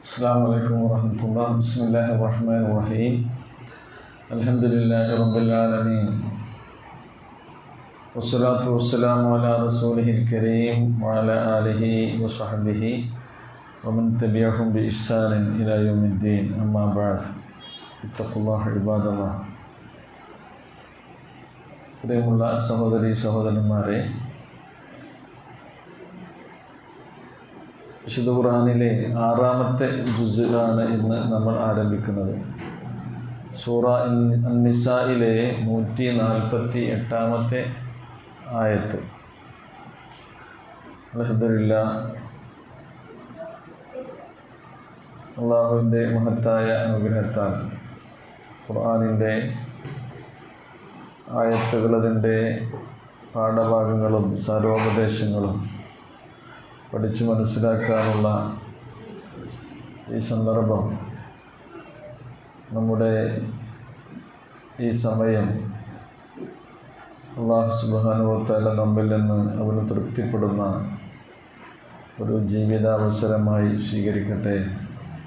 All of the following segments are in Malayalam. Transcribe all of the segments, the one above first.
അസ്സലാമു അലൈക്കും വറഹ്മത്തുള്ളാഹി. ബിസ്മില്ലാഹിർ റഹ്മാനിർ റഹീം. അൽഹംദുലില്ലാഹി റബ്ബിൽ ആലമീൻ. വസ്സലാത്തു വസ്സലാമു അലാ റസൂലിഹിൽ കരീം വഅലാ ആലിഹി വസഹ്ബിഹി വമൻ തബിഅഹും ബിഇഹ്സാനിൻ ഇലാ യൗമിദ്ദീൻ. അമ്മാ ബഅദ്. ഇത്തഖുല്ലാഹ ഇബാദല്ലാഹ്. പ്രിയമുള്ള സഹോദരീ സഹോദരന്മാരെ, വിശുദ്ധ ഖുർആനിലെ 6-ാമത്തെ ജുസ് ആണ് ഇന്ന് നമ്മൾ ആരംഭിക്കുന്നത്. സൂറ അൻ-നിസായിലെ 148-ാമത്തെ ആയത്ത്. അൽഹംദുലില്ലാഹ്, അള്ളാഹുവിൻ്റെ മഹത്തായ അനുഗ്രഹത്താൽ ഖുർആനിൻ്റെ ആയത്തുകൾ, അതിൻ്റെ പാഠഭാഗങ്ങളും സാരോപദേശങ്ങളും പഠിച്ചു മനസ്സിലാക്കാനുള്ള ഈ സന്ദർഭം, നമ്മുടെ ഈ സമയം അല്ലാഹു സുബ്ഹാനഹു വ തആല നമ്മിൽ നിന്ന് അവന് തൃപ്തിപ്പെടുന്ന ഒരു ജീവിതാവസരമായി സ്വീകരിക്കട്ടെ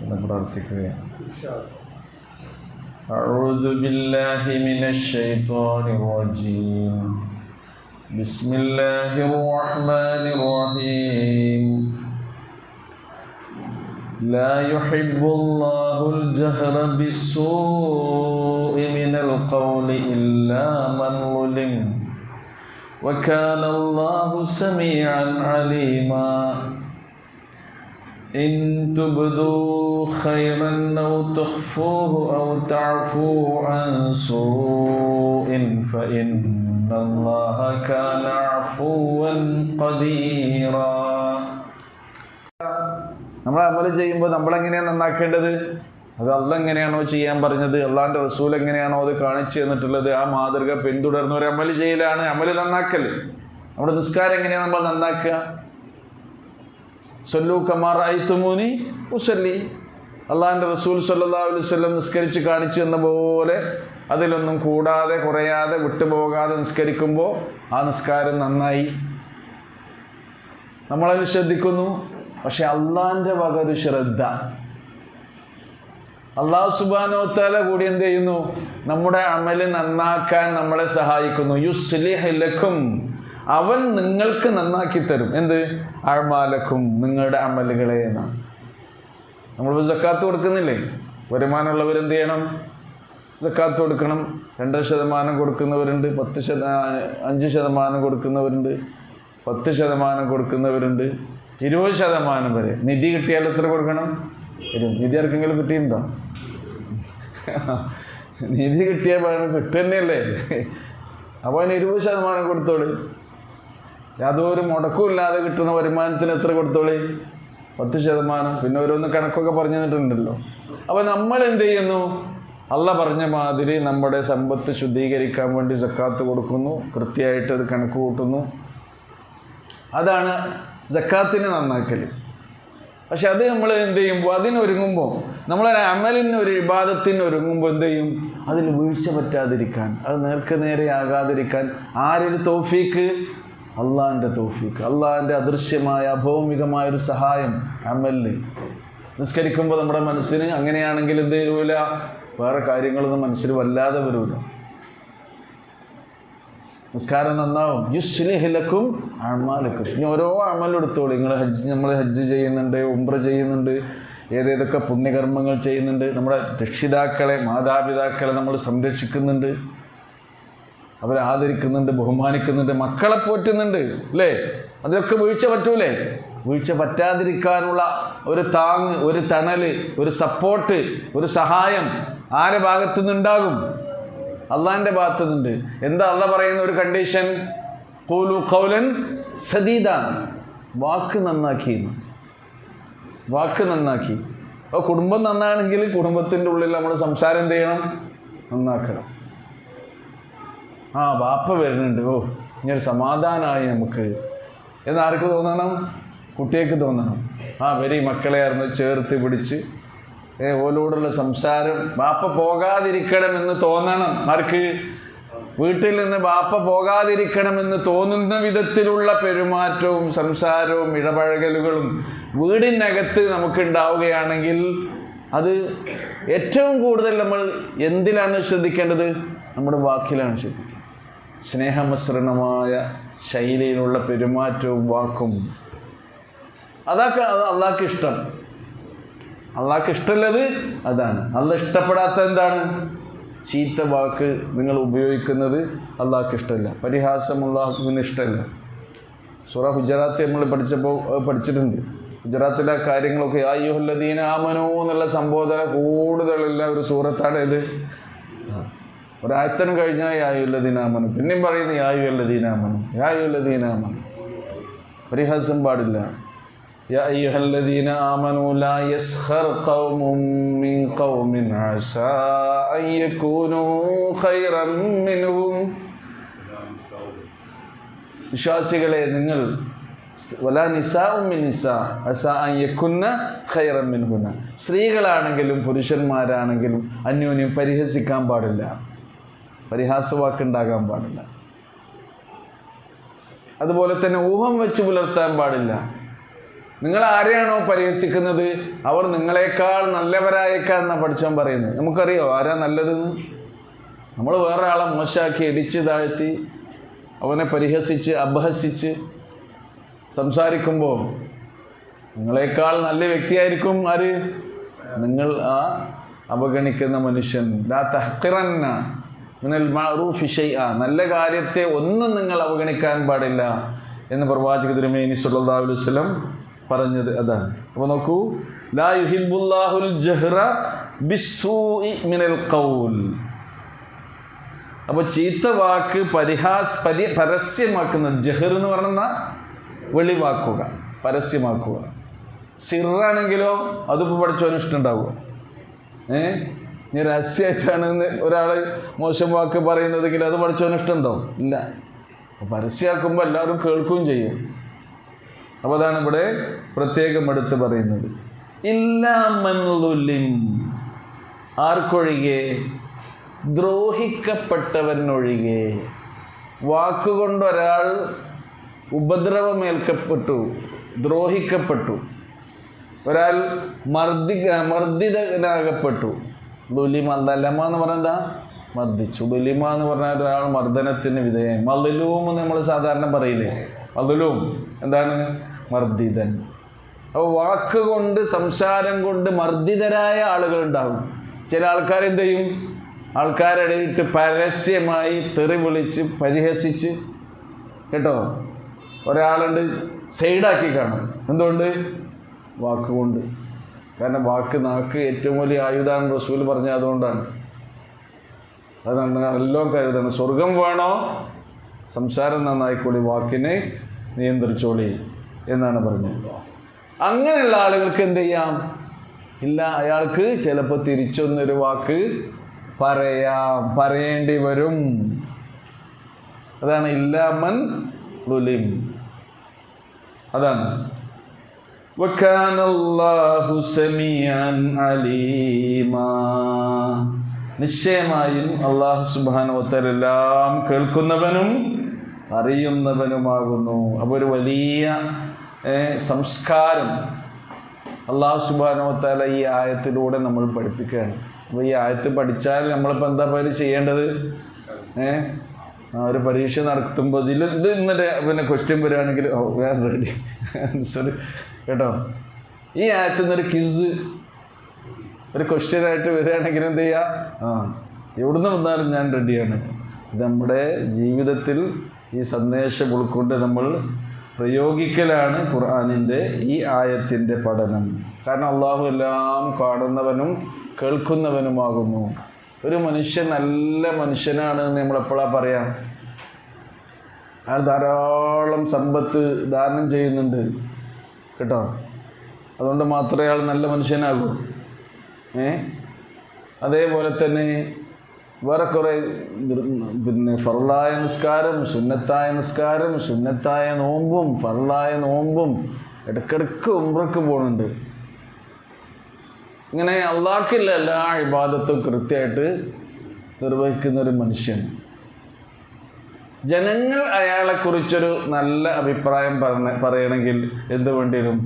എന്ന് പ്രാർത്ഥിക്കുകയാണ്. അഊദു ബില്ലാഹി മിനശ് ശൈത്വാനിർ റജീം. ബിസ്മില്ലാഹിർ റഹ്മാനിർ റഹീം. ലാ യുഹിബ്ബുല്ലാഹുൽ ജഹ്റ ബിസ്സൂഇ മിനൽ ഖൗലി ഇല്ലാ മൻ ളുലിം വകാന അല്ലാഹു സമീഅൻ അലീമാ. ഇൻ തുബ്ദൂ ഖൈറൻ ഔ തുഖ്ഫൂഹു ഔ തഅഫൂ അൻ സൂഇൻ ഫഇന്നല്ലാഹ കാന അഫൂവൻ ഖദീറാ. നമ്മൾ അമൽ ചെയ്യുമ്പോൾ നമ്മളെങ്ങനെയാണ് നന്നാക്കേണ്ടത്? അത് അള്ളാഹ് എങ്ങനെയാണോ ചെയ്യാൻ പറഞ്ഞത്, അള്ളാഹിൻ്റെ റസൂൽ എങ്ങനെയാണോ അത് കാണിച്ചു തന്നിട്ടുള്ളത്, ആ മാതൃക പിന്തുടർന്ന് ഒരു അമൽ ചെയ്യലാണ് അമൽ നന്നാക്കൽ. നമ്മുടെ നിസ്കാരം എങ്ങനെയാണ് നമ്മൾ നന്നാക്കുക? സല്ലു കമാ റഅയ്തുമൂനി ഉസല്ലി. അള്ളാഹിൻ്റെ റസൂൽ സല്ലല്ലാഹു അലൈഹി വസല്ലം നിസ്കരിച്ച് കാണിച്ചു തന്ന പോലെ അതിലൊന്നും കൂടാതെ കുറയാതെ വിട്ടുപോകാതെ നിസ്കരിക്കുമ്പോൾ ആ നിസ്കാരം നന്നായി. നമ്മളതിൽ ശ്രദ്ധിക്കുന്നു. പക്ഷെ അള്ളാഹിൻ്റെ വക ഒരു ശ്രദ്ധ, അല്ലാഹു സുബ്ഹാനഹു വ തആല കൂടി എന്ത് ചെയ്യുന്നു? നമ്മുടെ അമല് നന്നാക്കാൻ നമ്മളെ സഹായിക്കുന്നു. യുസ്ലിഹ് ലക്കും, അവൻ നിങ്ങൾക്ക് നന്നാക്കി തരും. എന്ത്? അഅ്മാലക്കും, നിങ്ങളുടെ അമലുകളെ എന്നാണ്. നമ്മളിപ്പോൾ സക്കാത്ത് കൊടുക്കുന്നില്ലേ? വരുമാനമുള്ളവർ എന്ത് ചെയ്യണം? സക്കാത്ത് കൊടുക്കണം. 2% കൊടുക്കുന്നവരുണ്ട്, 5% കൊടുക്കുന്നവരുണ്ട്, 10% കൊടുക്കുന്നവരുണ്ട്, 20% വരെ. നിധി കിട്ടിയാൽ എത്ര കൊടുക്കണം? നിധി ആർക്കെങ്കിലും കിട്ടിയിട്ടുണ്ടോ? നിധി കിട്ടിയാൽ കിട്ടുന്നല്ലേ. അപ്പോൾ അതിന് 20% കൊടുത്തോളി. യാതൊരു മുടക്കമില്ലാതെ കിട്ടുന്ന വരുമാനത്തിന് എത്ര കൊടുത്തോളി? 10%. പിന്നെ ഓരോന്ന് കണക്കൊക്കെ പറഞ്ഞു തന്നിട്ടുണ്ടല്ലോ. അപ്പോൾ നമ്മൾ എന്ത് ചെയ്യുന്നു? അള്ളാഹ് പറഞ്ഞ മാതിരി നമ്മുടെ സമ്പത്ത് ശുദ്ധീകരിക്കാൻ വേണ്ടി സക്കാത്ത് കൊടുക്കുന്നു, കൃത്യമായിട്ട് അത് കണക്ക് കൂട്ടുന്നു. അതാണ് സക്കാത്തിന് നന്നാക്കൽ. പക്ഷെ അത് നമ്മൾ എന്ത് ചെയ്യുമ്പോൾ, അതിനൊരുങ്ങുമ്പോൾ, നമ്മളൊരു അമലിന്, ഒരു ഇബാദത്തിന് ഒരുങ്ങുമ്പോൾ എന്ത് ചെയ്യും? അതിൽ വീഴ്ച പറ്റാതിരിക്കാൻ, അത് നേരെ ആകാതിരിക്കാൻ ആരൊരു തൗഫീക്ക്? അള്ളാഹിൻ്റെ തൗഫീക്ക്, അള്ളാഹിൻ്റെ അദൃശ്യമായ അഭൗമികമായൊരു സഹായം അമലിന്. നിസ്കരിക്കുമ്പോൾ നമ്മുടെ മനസ്സിന് അങ്ങനെയാണെങ്കിൽ എന്ത് ചെയ്യൂല? വേറെ കാര്യങ്ങളൊന്നും മനസ്സിൽ വല്ലാതെ വരൂല. നിസ്കാരം നന്നാവും. യുസ്ലിഹ് ലക്കും അഅ്മാലക്കും. ഇനി ഓരോ അമലും എടുത്തോളൂ. നമ്മൾ ഹജ്ജ് ചെയ്യുന്നുണ്ട്, ഉംറ ചെയ്യുന്നുണ്ട്, ഏതേതൊക്കെ പുണ്യകർമ്മങ്ങൾ ചെയ്യുന്നുണ്ട്. നമ്മുടെ രക്ഷിതാക്കളെ, മാതാപിതാക്കളെ നമ്മൾ സംരക്ഷിക്കുന്നുണ്ട്, അവരെ ആദരിക്കുന്നുണ്ട്, ബഹുമാനിക്കുന്നുണ്ട്, മക്കളെ പോറ്റുന്നുണ്ട്, അല്ലേ? അതിലൊക്കെ വീഴ്ച പറ്റൂലേ? വീഴ്ച പറ്റാതിരിക്കാനുള്ള ഒരു താങ്ങ്, ഒരു തണൽ, ഒരു സപ്പോർട്ട്, ഒരു സഹായം ആരുടെ ഭാഗത്തു നിന്നുണ്ടാകും? അള്ളാഹിൻ്റെ ഭാഗത്തു നിന്നുണ്ട്. എന്താ അള്ളാഹ് പറയുന്ന ഒരു കണ്ടീഷൻ? ഖൂലു ഖൗലൻ സദീദാ. വാക്ക് നന്നാക്കി, വാക്ക് നന്നാക്കി. അപ്പോൾ കുടുംബം നന്നാണെങ്കിൽ കുടുംബത്തിൻ്റെ ഉള്ളിൽ നമ്മൾ സംസാരം എന്ത് ചെയ്യണം? നന്നാക്കണം. വാപ്പ വരുന്നുണ്ട്, ഇങ്ങനൊരു സമാധാനമായി നമുക്ക് എന്നാർക്ക് തോന്നണം? കുട്ടിയേക്ക് തോന്നണം. വരി മക്കളെ ആയിരുന്നു ചേർത്ത് പിടിച്ച് ഓലോടുള്ള സംസാരം വാപ്പ പോകാതിരിക്കണം എന്ന് തോന്നണം. ആർക്ക്? വീട്ടിൽ നിന്ന് ബാപ്പ പോകാതിരിക്കണമെന്ന് തോന്നുന്ന വിധത്തിലുള്ള പെരുമാറ്റവും സംസാരവും ഇടപഴകലുകളും വീടിനകത്ത് നമുക്കുണ്ടാവുകയാണെങ്കിൽ അത് ഏറ്റവും കൂടുതൽ നമ്മൾ എന്തിലാണ് ശ്രദ്ധിക്കേണ്ടത്? നമ്മുടെ വാക്കിലാണ് ശ്രദ്ധിക്കേണ്ടത്. സ്നേഹമിശ്രണമായ ശൈലിയിലുള്ള പെരുമാറ്റവും വാക്കും, അതൊക്കെ അള്ളാഹ്ക്ക് ഇഷ്ടം. അള്ളാഹ്ക്ക് ഇഷ്ടമുള്ളത് അതാണ്. അള്ളാഹ് ഇഷ്ടപ്പെടാത്ത എന്താണ്? ചീത്ത വാക്ക് നിങ്ങൾ ഉപയോഗിക്കുന്നത് അള്ളാഹ്ക്ക് ഇഷ്ടമല്ല. പരിഹാസം അള്ളാഹുവിന് ഇഷ്ടമല്ല. സൂറ ഹുജറാത്ത് നമ്മൾ പഠിച്ചിട്ടുണ്ട്. ഗുജറാത്തിലെ കാര്യങ്ങളൊക്കെ യാ അയ്യുഹല്ലദീന ആമനൂ എന്നുള്ള സംബോധന കൂടുതലുള്ള ഒരു സൂറത്താണ് ഇത്. ഒരായത്തനും കഴിഞ്ഞാൽ യാ അയ്യുഹല്ലദീന ആമനൂ, പിന്നെയും പറയുന്നത് യാ അയ്യുഹല്ലദീന ആമനൂ, യാ അയ്യുഹല്ലദീന ആമനൂ. പരിഹാസം പാടില്ല. യാ അയ്യുഹല്ലദീന ആമനൂ ലാ യസ്ഖർ ഖൗമും മിൻ ഖൗമിൻ അസാ അൻ യകൂനൂ ഖൈറൻ മിൻഹും. വിശ്വാസികളെ, നിങ്ങൾ വലാ നിസാഉം മിൻ നിസാ അസാ അൻ യകുന്ന ഖൈറൻ മിൻഹുന്ന. സ്ത്രീകളാണെങ്കിലും പുരുഷന്മാരാണെങ്കിലും അന്യോന്യം പരിഹസിക്കാൻ പാടില്ല, പരിഹാസവാക്കുണ്ടാകാൻ പാടില്ല. അതുപോലെ തന്നെ ഊഹം വെച്ച് പുലർത്താൻ പാടില്ല. നിങ്ങൾ ആരെയാണോ പരിഹസിക്കുന്നത് അവർ നിങ്ങളെക്കാൾ നല്ലവരായേക്കാന്നാണ് പഠിച്ചവൻ പറയുന്നത്. നമുക്കറിയോ ആരാ നല്ലതെന്ന്? നമ്മൾ വേറെ ആളെ മോശമാക്കി ഇടിച്ച് താഴ്ത്തി അവനെ പരിഹസിച്ച് അപഹസിച്ച് സംസാരിക്കുമ്പോൾ നിങ്ങളെക്കാൾ നല്ല വ്യക്തിയായിരിക്കും ആര്? നിങ്ങൾ ആ അവഗണിക്കുന്ന മനുഷ്യൻ. ലാ തഹ്ഖിറന്ന മിനൽ മഅറൂഫി ശൈഅ, നല്ല കാര്യത്തെ ഒന്നും നിങ്ങൾ അവഗണിക്കാൻ പാടില്ല എന്ന് പ്രവാചക തിരുമേനി സ്വല്ലല്ലാഹു അലൈഹി വസല്ലം പറഞ്ഞത് അതാണ്. അപ്പോൾ നോക്കൂ, ലാ യുഹിബ്ബുല്ലാഹുൽ ജഹ്റ ബിസ്സൂഇ മിനൽ ഖൗൽ. അപ്പോൾ ചീത്ത വാക്ക് പരസ്യമാക്കുന്നത്, ജഹർ എന്ന് പറഞ്ഞാൽ വെളിവാക്കുക, പരസ്യമാക്കുക. സിറാണെങ്കിലോ അതിപ്പോൾ പഠിച്ചവന് ഇഷ്ടമുണ്ടാവുക. ഇനി രഹസ്യമായിട്ടാണ് ഒരാൾ മോശം വാക്ക് പറയുന്നതെങ്കിൽ അത് പഠിച്ചവന് ഇഷ്ടമുണ്ടാവും? ഇല്ല. പരസ്യമാക്കുമ്പോൾ എല്ലാവരും കേൾക്കുകയും ചെയ്യും. അപ്പോൾ അതാണ് ഇവിടെ പ്രത്യേകം എടുത്ത് പറയുന്നത്. ഇല്ലാ മൻ ളുലിം, ആർക്കൊഴികെ? ദ്രോഹിക്കപ്പെട്ടവനൊഴികെ. വാക്കുകൊണ്ട് ഒരാൾ ഉപദ്രവമേൽക്കപ്പെട്ടു, ദ്രോഹിക്കപ്പെട്ടു, ഒരാൾ മർദ്ദിതനാകപ്പെട്ടു. ദുലിമ, ലമ എന്ന് പറഞ്ഞാൽ മർദ്ദിച്ചു. ദുലിമ എന്ന് പറഞ്ഞാൽ ഒരാൾ മർദ്ദനത്തിന് വിധേയൻ. മദ്ലൂം എന്ന് നമ്മൾ സാധാരണ പറയില്ലേ? മദ്ലൂം എന്താണ്? മർദ്ദിതൻ. അപ്പോൾ വാക്കുകൊണ്ട് സംസാരം കൊണ്ട് മർദ്ദിതരായ ആളുകളുണ്ടാകും. ചില ആൾക്കാർ എന്ത് ചെയ്യും? ആൾക്കാരിടയിട്ട് പരസ്യമായി തെറി വിളിച്ച് പരിഹസിച്ച്, കേട്ടോ, ഒരാളുണ്ട് സൈഡാക്കി കാണും. എന്തുകൊണ്ട്? വാക്കുകൊണ്ട്. കാരണം നാക്ക് ഏറ്റവും വലിയ ആയുധാണ് റസൂൽ പറഞ്ഞത്. അതുകൊണ്ടാണ്. അതാണ് എല്ലാം കരുതണം. സ്വർഗം വേണോ? സംസാരം നന്നായിക്കോളി, വാക്കിനെ നിയന്ത്രിച്ചോളി എന്നാണ് പറഞ്ഞത്. അങ്ങനെയുള്ള ആളുകൾക്ക് എന്ത് ചെയ്യാം? ഇല്ല, അയാൾക്ക് ചിലപ്പോൾ തിരിച്ചൊന്നൊരു വാക്ക് പറയേണ്ടി വരും. അതാണ് ഇല്ലാ മൻ ളുലിം. അതാണ്. വകാന അല്ലാഹു സമീഅൻ അലീമാ. നിശ്ചയമായും അല്ലാഹു സുബ്ഹാനഹു വ തആല എല്ലാം കേൾക്കുന്നവനും അറിയുന്നവനുമാകുന്നു. അപ്പോൾ ഒരു വലിയ സംസ്കാരം അല്ലാഹു സുബ്ഹാനഹു വ തആല ഈ ആയത്തിലൂടെ നമ്മൾ പഠിപ്പിക്കുകയാണ്. അപ്പോൾ ഈ ആയത്ത് പഠിച്ചാൽ നമ്മളിപ്പോൾ എന്താ പോലെ ചെയ്യേണ്ടത്? ഒരു പരീക്ഷ നടത്തുമ്പോൾ ഇത് ഇന്നലെ പിന്നെ ക്വസ്റ്റ്യൻ വരികയാണെങ്കിൽ വേറെ റെഡി ആൻസർ, കേട്ടോ. ഈ ആയത്തിൽ നിന്നൊരു ക്വിസ്, ഒരു ക്വസ്റ്റ്യനായിട്ട് വരികയാണെങ്കിൽ എന്ത് ചെയ്യുക? എവിടുന്ന് വന്നാലും ഞാൻ റെഡിയാണ്. ഇത് നമ്മുടെ ജീവിതത്തിൽ ഈ സന്ദേശം ഉൾക്കൊണ്ട് നമ്മൾ പ്രയോഗിക്കലാണ് ഖുർആനിൻ്റെ ഈ ആയത്തിൻ്റെ പഠനം. കാരണം അള്ളാഹു എല്ലാം കാണുന്നവനും കേൾക്കുന്നവനുമാകുന്നു. ഒരു മനുഷ്യൻ നല്ല മനുഷ്യനാണ് എന്ന് നമ്മളെപ്പോഴാണ് പറയാം? അയാൾ ധാരാളം സമ്പത്ത് ദാനം ചെയ്യുന്നുണ്ട്, കേട്ടോ. അതുകൊണ്ട് മാത്രമേ അയാൾ നല്ല മനുഷ്യനാകൂ. അതേപോലെ തന്നെ വേറെ കുറേ പിന്നെ ഫർളായ നിസ്കാരം, സുന്നത്തായ നിസ്കാരം, സുന്നത്തായ നോമ്പും ഫർളായ നോമ്പും ഇടയ്ക്കിടയ്ക്ക് ഉംറക്ക് പോകുന്നുണ്ട്. ഇങ്ങനെ അള്ളാഹ്ക്കുള്ള എല്ലാ ഇബാദത്തും കൃത്യമായിട്ട് നിർവഹിക്കുന്നൊരു മനുഷ്യൻ. ജനങ്ങൾ അയാളെക്കുറിച്ചൊരു നല്ല അഭിപ്രായം പറയണമെങ്കിൽ എന്ത് വേണ്ടി വരും?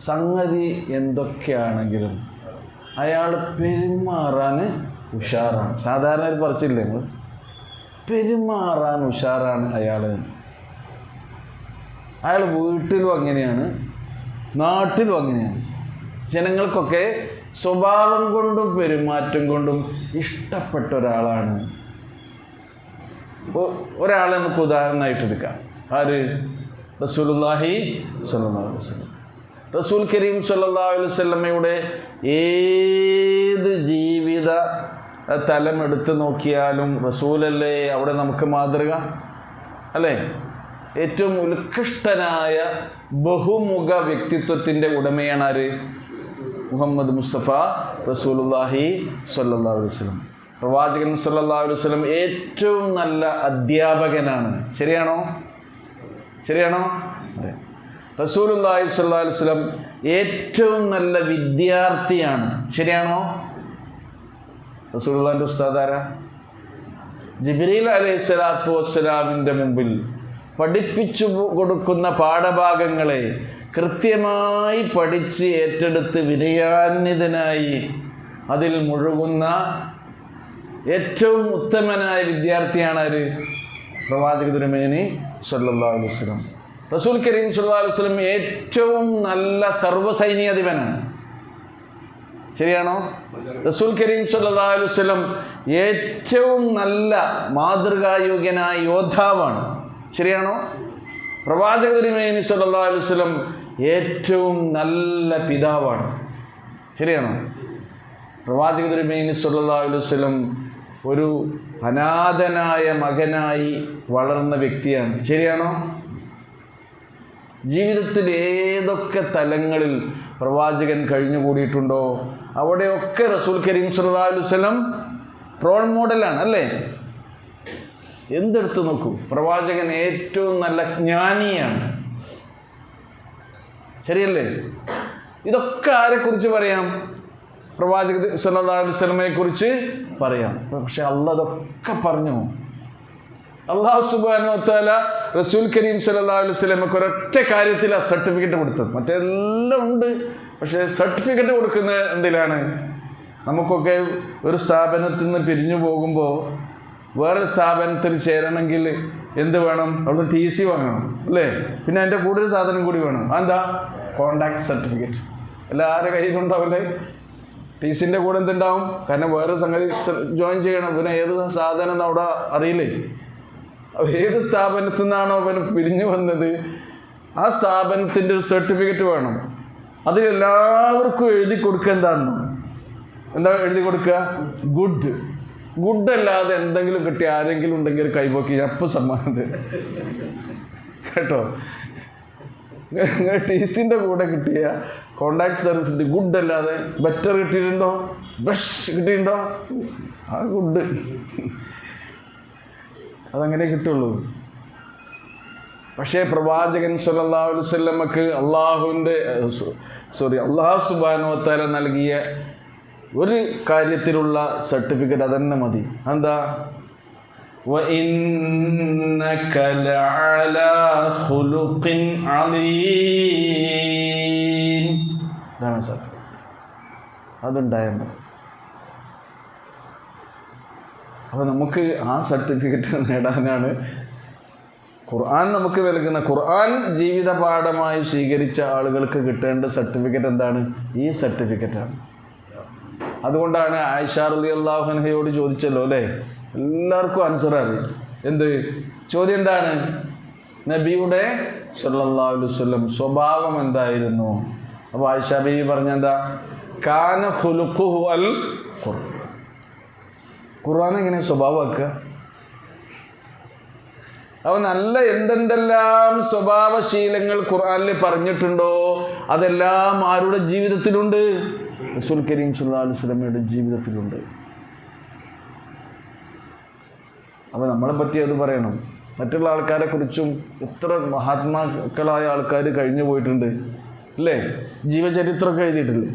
സംഗതി എന്തൊക്കെയാണെങ്കിലും അയാൾ പെരുമാറാൻ ഉഷാറാണ്. സാധാരണ ഒരു പറച്ചില്ലേ നമ്മൾ, പെരുമാറാൻ ഉഷാറാണ് അയാൾ. വീട്ടിലും അങ്ങനെയാണ്, നാട്ടിലും അങ്ങനെയാണ്. ജനങ്ങൾക്കൊക്കെ സ്വഭാവം കൊണ്ടും പെരുമാറ്റം കൊണ്ടും ഇഷ്ടപ്പെട്ട ഒരാളാണ്. ഒരാളെ നമുക്ക് ഉദാഹരണമായിട്ട് എടുക്കാം. ആര്? റസൂലുള്ളാഹി സ്വല്ലല്ലാഹു അലൈഹി വസല്ലം. റസൂൽ കരീം സ്വല്ലല്ലാഹു അലൈഹി വസല്ലമയുടെ ഏത് ജീവിത തലം എടുത്തു നോക്കിയാലും റസൂലല്ലേ അവിടെ നമുക്ക് മാതൃക, അല്ലേ? ഏറ്റവും ഉത്കൃഷ്ടനായ ബഹുമുഖ വ്യക്തിത്വത്തിൻ്റെ ഉടമയാണ് ആര്? മുഹമ്മദ് മുസ്തഫ റസൂലുള്ളാഹി സ്വല്ലല്ലാഹു അലൈഹി വസല്ലം. പ്രവാചകൻ സ്വല്ലല്ലാഹു അലൈഹി വസല്ലം ഏറ്റവും നല്ല അധ്യാപകനാണ്. ശരിയാണോ? അതെ. റസൂലുള്ളാഹി സ്വല്ലല്ലാഹു അലൈഹി വസല്ലം ഏറ്റവും നല്ല വിദ്യാർത്ഥിയാണ്. ശരിയാണോ? റസൂലുള്ളാഹിന്റെ ഉസ്താദ് ആരാ? ജിബ്രീൽ അലൈഹിസ്സലാത്തു വസ്സലാമിൻ്റെ മുമ്പിൽ പഠിപ്പിച്ചു കൊടുക്കുന്ന പാഠഭാഗങ്ങളെ കൃത്യമായി പഠിച്ച് ഏറ്റെടുത്ത് വിനയാന്വിതനായി അതിൽ മുഴുകുന്ന ഏറ്റവും ഉത്തമനായ വിദ്യാർത്ഥിയാണ് ആര്? പ്രവാചക തിരുമേനി സ്വല്ലല്ലാഹു അലൈഹി വസല്ലം. റസൂൽ കരീം സ്വല്ലല്ലാഹു അലൈഹി വസല്ലം ഏറ്റവും നല്ല സർവ്വസൈന്യാധിപനാണ്. ശരിയാണോ? റസൂൽ കരീം സ്വല്ലല്ലാഹു അലൈഹി വസല്ലം ഏറ്റവും നല്ല മാതൃകായോഗ്യനായ യോദ്ധാവാണ്. ശരിയാണോ? പ്രവാചക തിരുമേനി സ്വല്ലല്ലാഹു അലൈഹി വസല്ലം ഏറ്റവും നല്ല പിതാവാണ്. ശരിയാണോ? പ്രവാചക തിരുമേനി സ്വല്ലല്ലാഹു അലൈഹി വസല്ലം ഒരു അനാഥനായ മകനായി വളർന്ന വ്യക്തിയാണ്. ശരിയാണോ? ജീവിതത്തിൽ ഏതൊക്കെ തലങ്ങളിൽ പ്രവാചകൻ കഴിഞ്ഞുകൂടിയിട്ടുണ്ടോ അവിടെയൊക്കെ റസൂൽ കരീം സ്വല്ലല്ലാഹു അലൈഹി വസല്ലം റോൾ മോഡലാണ്, അല്ലേ? എന്തെടുത്ത് നോക്കൂ, പ്രവാചകൻ ഏറ്റവും നല്ല ജ്ഞാനിയാണ്. ശരിയല്ലേ? ഇതൊക്കെ ആരെക്കുറിച്ച് പറയാം? പ്രവാചക സ്വല്ലല്ലാഹു അലൈഹി വസല്ലമയെ കുറിച്ച് പറയാം. പക്ഷെ അല്ലാഹ് അതൊക്കെ പറഞ്ഞു. അല്ലാഹു സുബ്ഹാനഹു വ തആല റസൂൽ കരീം സ്വല്ലല്ലാഹു അലൈഹി വസല്ലമക്ക് ഒരൊറ്റ കാര്യത്തിൽ ആ സർട്ടിഫിക്കറ്റ് കൊടുത്തത്. മറ്റെല്ലാം ഉണ്ട്, പക്ഷേ സർട്ടിഫിക്കറ്റ് കൊടുക്കുന്നത് എന്തിലാണ്? നമുക്കൊക്കെ ഒരു സ്ഥാപനത്തിൽ നിന്ന് പിരിഞ്ഞു പോകുമ്പോൾ വേറൊരു സ്ഥാപനത്തിൽ ചേരണമെങ്കിൽ എന്ത് വേണം? അവിടുന്ന് TC വാങ്ങണം, അല്ലേ? പിന്നെ അതിൻ്റെ കൂടെ ഒരു സാധനം കൂടി വേണം. അതെന്താ? Contact certificate. എല്ലാവരുടെ കയ്യിൽ കൊണ്ടാവില്ലേ? TCൻ്റെ കൂടെ എന്തുണ്ടാവും? കാരണം വേറെ സംഗതി ജോയിൻ ചെയ്യണം. പിന്നെ ഏത് സാധനം അവിടെ അറിയില്ലേ? ഏത് സ്ഥാപനത്തിൽ നിന്നാണോ അവന് പിരിഞ്ഞു വന്നത് ആ സ്ഥാപനത്തിൻ്റെ ഒരു സർട്ടിഫിക്കറ്റ് വേണം. അതിലെല്ലാവർക്കും എഴുതി കൊടുക്കുക. എന്താ എഴുതി കൊടുക്കുക? ഗുഡ് അല്ലാതെ എന്തെങ്കിലും കിട്ടി ആരെങ്കിലും ഉണ്ടെങ്കിൽ കൈപോക്കി അപ്പം സമ്മാനം തരും, കേട്ടോ? TCൻ്റെ കൂടെ കിട്ടിയ കോണ്ടാക്ട് സർട്ടിഫിക്കറ്റ് ഗുഡ് അല്ലാതെ ബെറ്റർ കിട്ടിയിട്ടുണ്ടോ? ബെസ്റ്റ് കിട്ടിയിട്ടുണ്ടോ? ആ ഗുഡ് അതങ്ങനെ കിട്ടുള്ളൂ. പക്ഷേ പ്രവാചകൻ സ്വല്ലല്ലാഹു അലൈഹി വസല്ലമക്ക് അല്ലാഹു സുബ്ഹാനഹു വ തആല നൽകിയ ഒരു കാര്യത്തിലുള്ള സർട്ടിഫിക്കറ്റ് അതന്നെ മതി. എന്താ? وَإِنَّكَ لَعَلَى خُلُقٍ عَظِيمٍ. അതാണ് സർട്ടിഫിക്കറ്റ്. അതുണ്ടായാൽ മതി. അപ്പോൾ നമുക്ക് ആ സർട്ടിഫിക്കറ്റ് നേടാനാണ് ഖുർആൻ നമുക്ക് നൽകുന്ന. ഖുർആൻ ജീവിത പാഠമായി സ്വീകരിച്ച ആളുകൾക്ക് കിട്ടേണ്ട സർട്ടിഫിക്കറ്റ് എന്താണ്? ഈ സർട്ടിഫിക്കറ്റാണ്. അതുകൊണ്ടാണ് ആയിഷ റളിയല്ലാഹു അൻഹയോട് ചോദിച്ചല്ലോ, അല്ലേ? എല്ലാവർക്കും ആൻസർ അറിയാം. എന്ത് ചോദ്യം? എന്താണ്? നബിയുടെ സ്വല്ലല്ലാഹു അലൈഹി വസല്ലം സ്വഭാവം എന്തായിരുന്നു? അപ്പോൾ ആയിഷ ബീവി പറഞ്ഞെന്താ? കാന ഖുലുഖുഹു അൽ ഖുർആൻ. ഖുർആൻ എങ്ങനെ സ്വഭാവമാക്കുക? അവൻ നല്ല എന്തെല്ലാം സ്വഭാവശീലങ്ങൾ ഖുർആനിൽ പറഞ്ഞിട്ടുണ്ടോ അതെല്ലാം ആരുടെ ജീവിതത്തിലുണ്ട്? റസൂൽ കരീം സ്വല്ലല്ലാഹു അലൈഹി വസല്ലമയുടെ ജീവിതത്തിലുണ്ട്. അപ്പോൾ നമ്മളെ പറ്റി അത് പറയണം. മറ്റുള്ള ആൾക്കാരെ കുറിച്ചും എത്ര മഹാത്മാക്കളായ ആൾക്കാർ കഴിഞ്ഞു പോയിട്ടുണ്ട്, അല്ലേ? ജീവചരിത്രമൊക്കെ എഴുതിയിട്ടില്ലേ?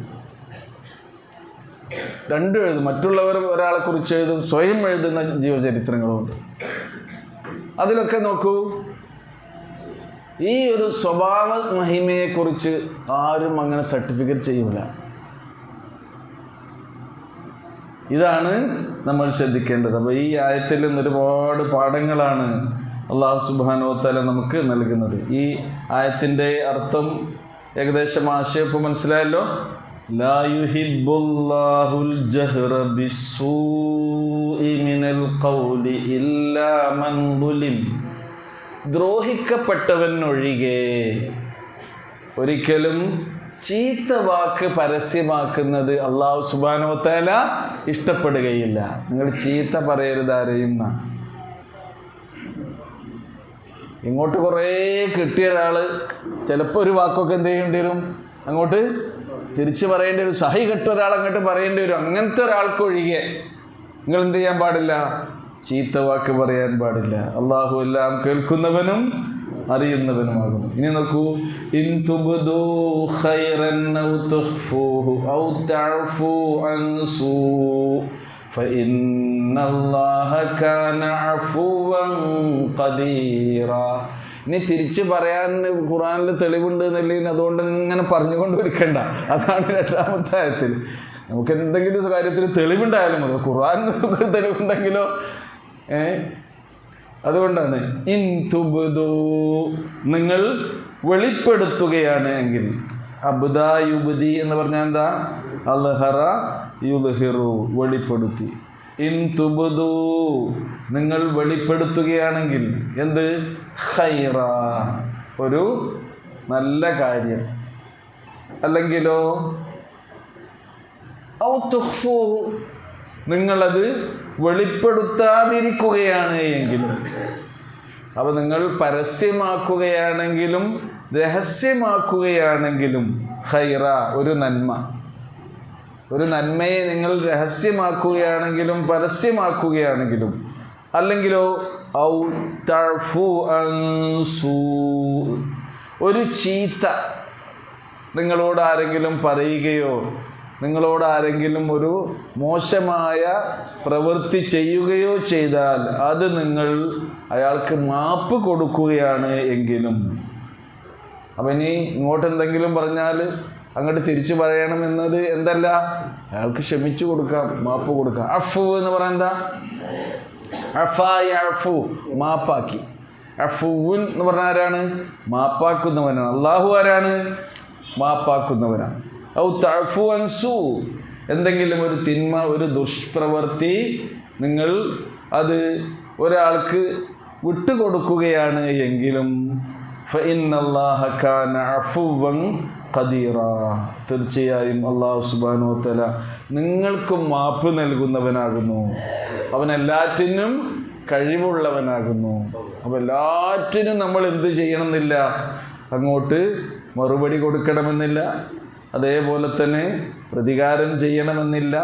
രണ്ടും എഴുതും. മറ്റുള്ളവർ ഒരാളെ കുറിച്ച് എഴുതും, സ്വയം എഴുതുന്ന ജീവചരിത്രങ്ങളുമുണ്ട്. അതിലൊക്കെ നോക്കൂ, ഈ ഒരു സ്വഭാവ മഹിമയെക്കുറിച്ച് ആരും അങ്ങനെ സർട്ടിഫിക്കറ്റ് ചെയ്യൂല. ഇതാണ് നമ്മൾ ശ്രദ്ധിക്കേണ്ടത്. അപ്പോൾ ഈ ആയത്തിൽ നിന്ന് ഒരുപാട് പാഠങ്ങളാണ് അല്ലാഹു സുബ്ഹാനഹു വ തആല നമുക്ക് നൽകുന്നത്. ഈ ആയത്തിൻ്റെ അർത്ഥം ഏകദേശം ആശയം മനസ്സിലായല്ലോ. ലാ യുഹിബ്ബുല്ലാഹുൽ ജഹ്റ ബിസ്സൂഇ മിനൽ ഖൗലി ഇല്ലാ മൻ ദുലിം. ദ്രോഹിക്കപ്പെട്ടവൻ ഒഴികെ ഒരിക്കലും ചീത്ത വാക്ക് പരസ്യമാക്കുന്നത് അല്ലാഹു സുബ്ഹാനഹു വ തആല ഇഷ്ടപ്പെടുകയില്ല. നിങ്ങൾ ചീത്ത പറയരുത് ആരെയും. ഇങ്ങോട്ട് കുറേ കിട്ടിയ ഒരാൾ ചിലപ്പോൾ ഒരു വാക്കൊക്കെ എന്ത് ചെയ്യേണ്ടി വരും, അങ്ങോട്ട് തിരിച്ച് പറയേണ്ടി വരും. സഹി കെട്ട ഒരാൾ അങ്ങോട്ട് പറയേണ്ടി വരും. അങ്ങനത്തെ ഒരാൾക്കൊഴികെ നിങ്ങൾ എന്ത് ചെയ്യാൻ പാടില്ല, ചീത്ത വാക്ക് പറയാൻ പാടില്ല. അള്ളാഹു എല്ലാം കേൾക്കുന്നവനും അറിയുന്നവനുമാകുന്നു. ഇനി നോക്കൂ, ഇൻ തുബ്ദൂ ഖൈറൻ ഔ തുഖ്ഫൂഹു ഔ തഅഫൂ അൻ സൂ ഫഇന്നല്ലാഹ കാന അഫുവൻ ഖദീറ. ഇനി തിരിച്ച് പറയാൻ ഖുർആനിൽ തെളിവുണ്ട് എന്നല്ലെങ്കിൽ അതുകൊണ്ട് ഇങ്ങനെ പറഞ്ഞുകൊണ്ട് ഇരിക്കണ്ട. അതാണ് രണ്ടാമത്തെ ആയത്തിൽ. നമുക്ക് എന്തെങ്കിലും കാര്യത്തിൽ തെളിവുണ്ടായാലും മതി. ഖുർആനിൽ തെളിവുണ്ടെങ്കിലോ അതുകൊണ്ടാണ് ഇൻ തുബ്ദൂ, നിങ്ങൾ വെളിപ്പെടുത്തുകയാണ് എങ്കിൽ. അബ്ദാ യുബ്ദി എന്ന് പറഞ്ഞാൽ എന്താ? അൽഹറ യുദ്ഹിറു, വെളിപ്പെടുത്തി. ഇൻ തുബ്ദൂ, നിങ്ങൾ വെളിപ്പെടുത്തുകയാണെങ്കിൽ എന്ത്? ഖൈറ, ഒരു നല്ല കാര്യം. അല്ലെങ്കിലോ ഔ തുഖ്ഫൂ, നിങ്ങളത് വെളിപ്പെടുത്താതിരിക്കുകയാണ് എങ്കിലും. അപ്പോൾ നിങ്ങൾ പരസ്യമാക്കുകയാണെങ്കിലും രഹസ്യമാക്കുകയാണെങ്കിലും ഖൈറ, ഒരു നന്മ. ഒരു നന്മയെ നിങ്ങൾ രഹസ്യമാക്കുകയാണെങ്കിലും പരസ്യമാക്കുകയാണെങ്കിലും. അല്ലെങ്കിലോ ഔ തഅഫൂ അൻ സൂ, ഒരു ചീത്ത നിങ്ങളോട് ആരെങ്കിലും പറയുകയോ നിങ്ങളോട് ആരെങ്കിലും ഒരു മോശമായ പ്രവൃത്തി ചെയ്യുകയോ ചെയ്താൽ അത് നിങ്ങൾ അയാൾക്ക് മാപ്പ് കൊടുക്കുകയാണ് എങ്കിലും. അപ്പം ഇനി ഇങ്ങോട്ട് എന്തെങ്കിലും പറഞ്ഞാൽ അങ്ങോട്ട് തിരിച്ചു പറയണം എന്നത് എന്തല്ല, അയാൾക്ക് ക്ഷമിച്ചു കൊടുക്കാം, മാപ്പ് കൊടുക്കാം. അഫു എന്ന് പറയാൻ എന്താ? അഫായി അഫു, മാപ്പാക്കി. അഫുൻ എന്ന് പറഞ്ഞാൽ ആരാണ്? മാപ്പാക്കുന്നവനാണ്. അള്ളാഹു ആരാണ്? മാപ്പാക്കുന്നവനാണ്. ഔ തഅഫൂ അൻ സൂ, എന്തെങ്കിലും ഒരു തിന്മ, ഒരു ദുഷ്പ്രവൃത്തി നിങ്ങൾ അത് ഒരാൾക്ക് വിട്ടുകൊടുക്കുകയാണ് എങ്കിലും ഫഇന്നല്ലാഹ കാന അഫുവൻ ഖദീറ, തീർച്ചയായും അല്ലാഹു സുബ്ഹാനഹു വ തആല നിങ്ങൾക്കും മാപ്പ് നൽകുന്നവനാകുന്നു. അവൻ എല്ലാറ്റിനും കഴിവുള്ളവനാകുന്നു. അപ്പോൾ എല്ലാറ്റിനും നമ്മൾ എന്ത് ചെയ്യണമെന്നില്ല, അങ്ങോട്ട് മറുപടി കൊടുക്കണമെന്നില്ല, അതേപോലെ തന്നെ പ്രതികാരം ചെയ്യണമെന്നില്ല.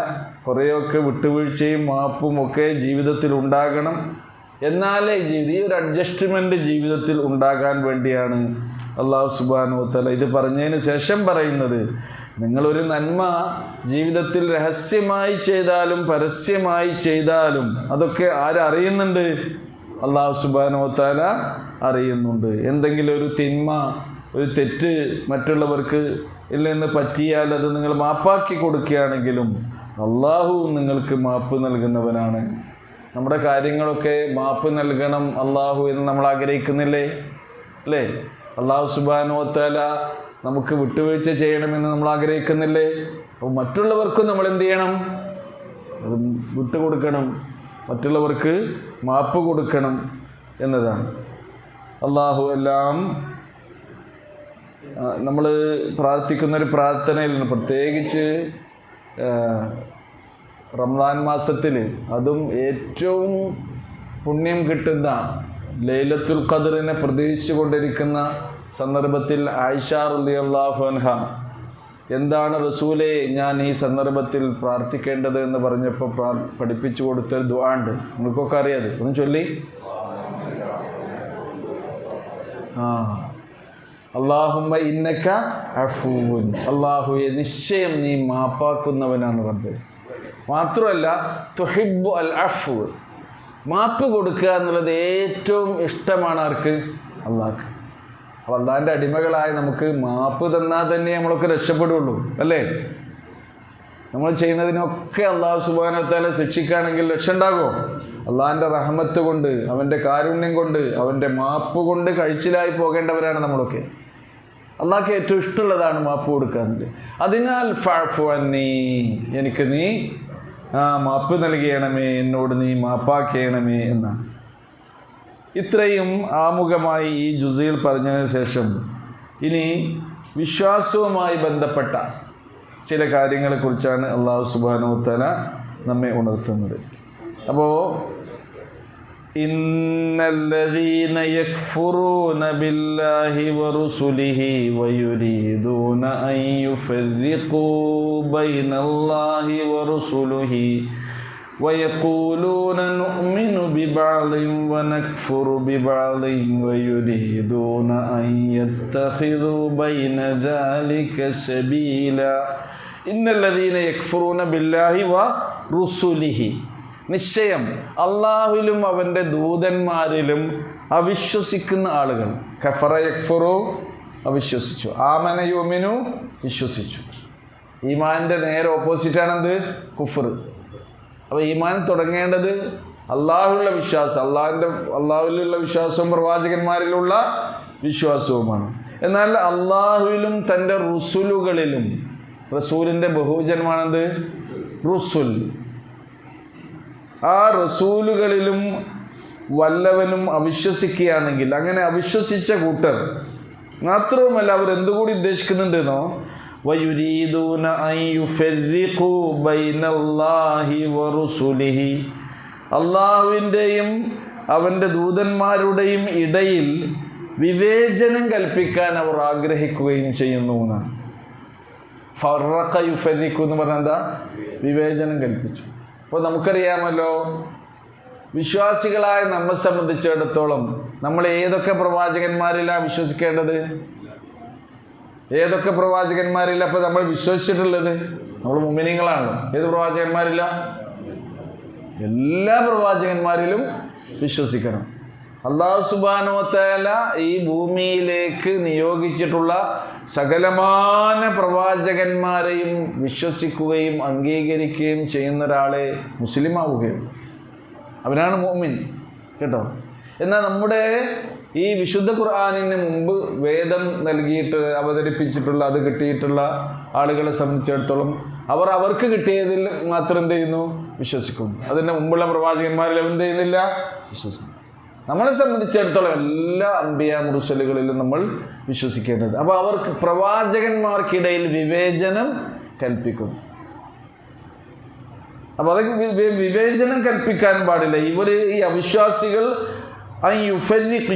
കുറേയൊക്കെ വിട്ടുവീഴ്ചയും മാപ്പും ഒക്കെ ജീവിതത്തിൽ ഉണ്ടാകണം. എന്നാലേ ഈ ഒരു അഡ്ജസ്റ്റ്മെൻറ്റ് ജീവിതത്തിൽ ഉണ്ടാകാൻ വേണ്ടിയാണ് അല്ലാഹു സുബ്ഹാനഹു വ തആല ഇത് പറഞ്ഞതിന് ശേഷം പറയുന്നത്, നിങ്ങളൊരു നന്മ ജീവിതത്തിൽ രഹസ്യമായി ചെയ്താലും പരസ്യമായി ചെയ്താലും അതൊക്കെ ആരറിയുന്നുണ്ട്? അല്ലാഹു സുബ്ഹാനഹു വ തആല അറിയുന്നുണ്ട്. എന്തെങ്കിലും ഒരു തിന്മ, ഒരു തെറ്റ് മറ്റുള്ളവർക്ക് ഇല്ലെന്ന് പറ്റിയാൽ അത് നിങ്ങൾ മാപ്പാക്കി കൊടുക്കുകയാണെങ്കിലും അള്ളാഹു നിങ്ങൾക്ക് മാപ്പ് നൽകുന്നവനാണ്. നമ്മുടെ കാര്യങ്ങളൊക്കെ മാപ്പ് നൽകണം അള്ളാഹു എന്ന് നമ്മൾ ആഗ്രഹിക്കുന്നില്ലേ? അല്ലേ? അള്ളാഹു സുബ്ഹാനഹു വ തആല നമുക്ക് വിട്ടുവീഴ്ച ചെയ്യണമെന്ന് നമ്മൾ ആഗ്രഹിക്കുന്നില്ലേ? അപ്പോൾ മറ്റുള്ളവർക്കും നമ്മൾ എന്ത് ചെയ്യണം? അത് വിട്ടുകൊടുക്കണം, മറ്റുള്ളവർക്ക് മാപ്പ് കൊടുക്കണം എന്നതാണ്. അള്ളാഹു എല്ലാം നമ്മൾ പ്രാർത്ഥിക്കുന്നൊരു പ്രാർത്ഥനയിലുണ്ട്, പ്രത്യേകിച്ച് റമദാൻ മാസത്തിൽ, അതും ഏറ്റവും പുണ്യം കിട്ടുന്ന ലൈലത്തുൽ ഖദ്റിനെ പ്രതീക്ഷിച്ചു കൊണ്ടിരിക്കുന്ന സന്ദർഭത്തിൽ ആയിഷ റളിയല്ലാഹു അൻഹ എന്താണ് റസൂലേ ഞാൻ ഈ സന്ദർഭത്തിൽ പ്രാർത്ഥിക്കേണ്ടത് എന്ന് പറഞ്ഞപ്പോൾ പഠിപ്പിച്ചു കൊടുത്തൊരു ദുആ ഉണ്ട്, നിങ്ങൾക്കൊക്കെ അറിയാതെ, ഒന്ന് ചൊല്ലി. അല്ലാഹുമ്മ ഇന്നക അഫൂൻ, അല്ലാഹുവേ നിശ്ചയം നീ മാപ്പാക്കുന്നവനാണ് റബ്ബേ. മാത്രമല്ല തുഹിബ്ബു അൽ അഫ്വ്, മാപ്പ് കൊടുക്കുക എന്നുള്ളത് ഏറ്റവും ഇഷ്ടമാണ് ആർക്ക്? അള്ളാഹ്ക്ക്. അപ്പോൾ അള്ളാഹിൻ്റെ അടിമകളായി നമുക്ക് മാപ്പ് തന്നാൽ തന്നെ നമ്മളൊക്കെ രക്ഷപ്പെടുള്ളൂ, അല്ലേ? നമ്മൾ ചെയ്യുന്നതിനൊക്കെ അള്ളാഹു സുബ്ഹാനഹു വ തആല ശിക്ഷിക്കുകയാണെങ്കിൽ രക്ഷ ഉണ്ടാകുമോ? അള്ളാഹിൻ്റെ റഹ്മത്ത് കൊണ്ട്, അവൻ്റെ കാരുണ്യം കൊണ്ട്, അവൻ്റെ മാപ്പ് കൊണ്ട് കഴിച്ചിലായി പോകേണ്ടവരാണ് നമ്മളൊക്കെ. അള്ളാഹ്ക്ക് ഏറ്റവും ഇഷ്ടമുള്ളതാണ് മാപ്പ് കൊടുക്കുക. അതിനാൽ ഫഅഫു അന്നീ, എനിക്ക് നീ മാപ്പ് നൽകണമേ, എന്നോട് നീ മാപ്പാക്കണമേ എന്നാണ്. ഇത്രയും ആമുഖമായി ഈ ജുസിൽ പറഞ്ഞതിന് ശേഷം ഇനി വിശ്വാസവുമായി ബന്ധപ്പെട്ട ചില കാര്യങ്ങളെക്കുറിച്ചാണ് അല്ലാഹു സുബ്ഹാനഹു വ തആല നമ്മെ ഉണർത്തുന്നത്. അപ്പോൾ ഇന്നല്ലദീന യക്ഫുറൂന ബില്ലാഹി വറുസുലിഹി വയുരീദൂന അൻ യുഫർരിഖൂ ബൈനല്ലാഹി വറുസുലിഹി വയഖൂലൂന നുഅ്മിനു ബിബഅദിൻ വനക്ഫുറു ബിബഅദിൻ വയുരീദൂന അൻ യത്തഖിദൂ ബൈന ദാലിക സബീല. ഇന്നല്ലദീന യക്ഫുറൂന ബില്ലാഹി വറുസുലിഹി, നിശ്ചയം അള്ളാഹുവിലും അവൻ്റെ ദൂതന്മാരിലും അവിശ്വസിക്കുന്ന ആളുകൾ. കഫറ യക്ഫുറു, അവിശ്വസിച്ചു. ആമന യുമിനു, വിശ്വസിച്ചു. ഈമാനിൻ്റെ നേരെ ഓപ്പോസിറ്റാണെന്ത്? കുഫർ. അപ്പോൾ ഈമാൻ തുടങ്ങേണ്ടത് അള്ളാഹുവിലുള്ള വിശ്വാസം, അള്ളാഹുവിലുള്ള വിശ്വാസവും പ്രവാചകന്മാരിലുള്ള വിശ്വാസവുമാണ്. എന്നാൽ അള്ളാഹുവിലും തൻ്റെ റുസുലുകളിലും, റസൂലിൻ്റെ ബഹുവചനമാണെന്ത്? റുസുൽ. ആ റസൂലുകളിലും വല്ലവനും അവിശ്വസിക്കുകയാണെങ്കിൽ, അങ്ങനെ അവിശ്വസിച്ച കൂട്ടർ മാത്രവുമല്ല അവരെന്തുകൂടി ഉദ്ദേശിക്കുന്നുണ്ടെന്നോ, വയുരീദൂന അൻ യുഫർരിഖൂ ബൈനല്ലാഹി വറുസുലിഹി, അള്ളാഹുവിൻ്റെയും അവൻ്റെ ദൂതന്മാരുടെയും ഇടയിൽ വിവേചനം കൽപ്പിക്കാൻ അവർ ആഗ്രഹിക്കുകയും ചെയ്യുന്നു എന്നാണ്. ഫറഖ യുഫർരിഖു എന്ന് പറഞ്ഞാൽ എന്താ? വിവേചനം കൽപ്പിച്ചു. അപ്പോൾ നമുക്കറിയാമല്ലോ, വിശ്വാസികളായ നമ്മെ സംബന്ധിച്ചിടത്തോളം നമ്മൾ ഏതൊക്കെ പ്രവാചകന്മാരിലാണ് വിശ്വസിക്കേണ്ടത്? ഏതൊക്കെ പ്രവാചകന്മാരില്ല അപ്പോൾ നമ്മൾ വിശ്വസിച്ചിട്ടുള്ളത്? നമ്മൾ മുഅ്മിനീങ്ങളാണല്ലോ. ഏത് പ്രവാചകന്മാരില്ല? എല്ലാ പ്രവാചകന്മാരിലും വിശ്വസിക്കണം. അല്ലാഹു സുബ്ഹാനഹു വ തആല ഈ ഭൂമിയിലേക്ക് നിയോഗിച്ചിട്ടുള്ള സകലമാന പ്രവാചകന്മാരെയും വിശ്വസിക്കുകയും അംഗീകരിക്കുകയും ചെയ്യുന്ന ഒരാളെ മുസ്ലിമാവുകയും, അവനാണ് മുഅ്മിൻ, കേട്ടോ. എന്നാൽ നമ്മുടെ ഈ വിശുദ്ധ ഖുർആനിന് മുമ്പ് വേദം നൽകിയിട്ട് അവതരിപ്പിച്ചിട്ടുള്ള, അത് കിട്ടിയിട്ടുള്ള ആളുകളെ സംബന്ധിച്ചിടത്തോളം അവർക്ക് കിട്ടിയതിൽ മാത്രം എന്ത് ചെയ്യുന്നു? വിശ്വസിക്കുന്നു. അതിൻ്റെ മുമ്പുള്ള പ്രവാചകന്മാരിൽ എന്ത് ചെയ്യുന്നില്ല? വിശ്വസിക്കുന്നു. നമ്മളെ സംബന്ധിച്ചിടത്തോളം എല്ലാ അംബിയാ മുർസലുകളിലും നമ്മൾ വിശ്വസിക്കേണ്ടത്. അപ്പോൾ അവർക്ക് പ്രവാചകന്മാർക്കിടയിൽ വിവേചനം കൽപ്പിക്കുന്നു. അപ്പോൾ അത് വിവേചനം കൽപ്പിക്കാൻ പാടില്ല. ഇവർ ഈ അവിശ്വാസികൾ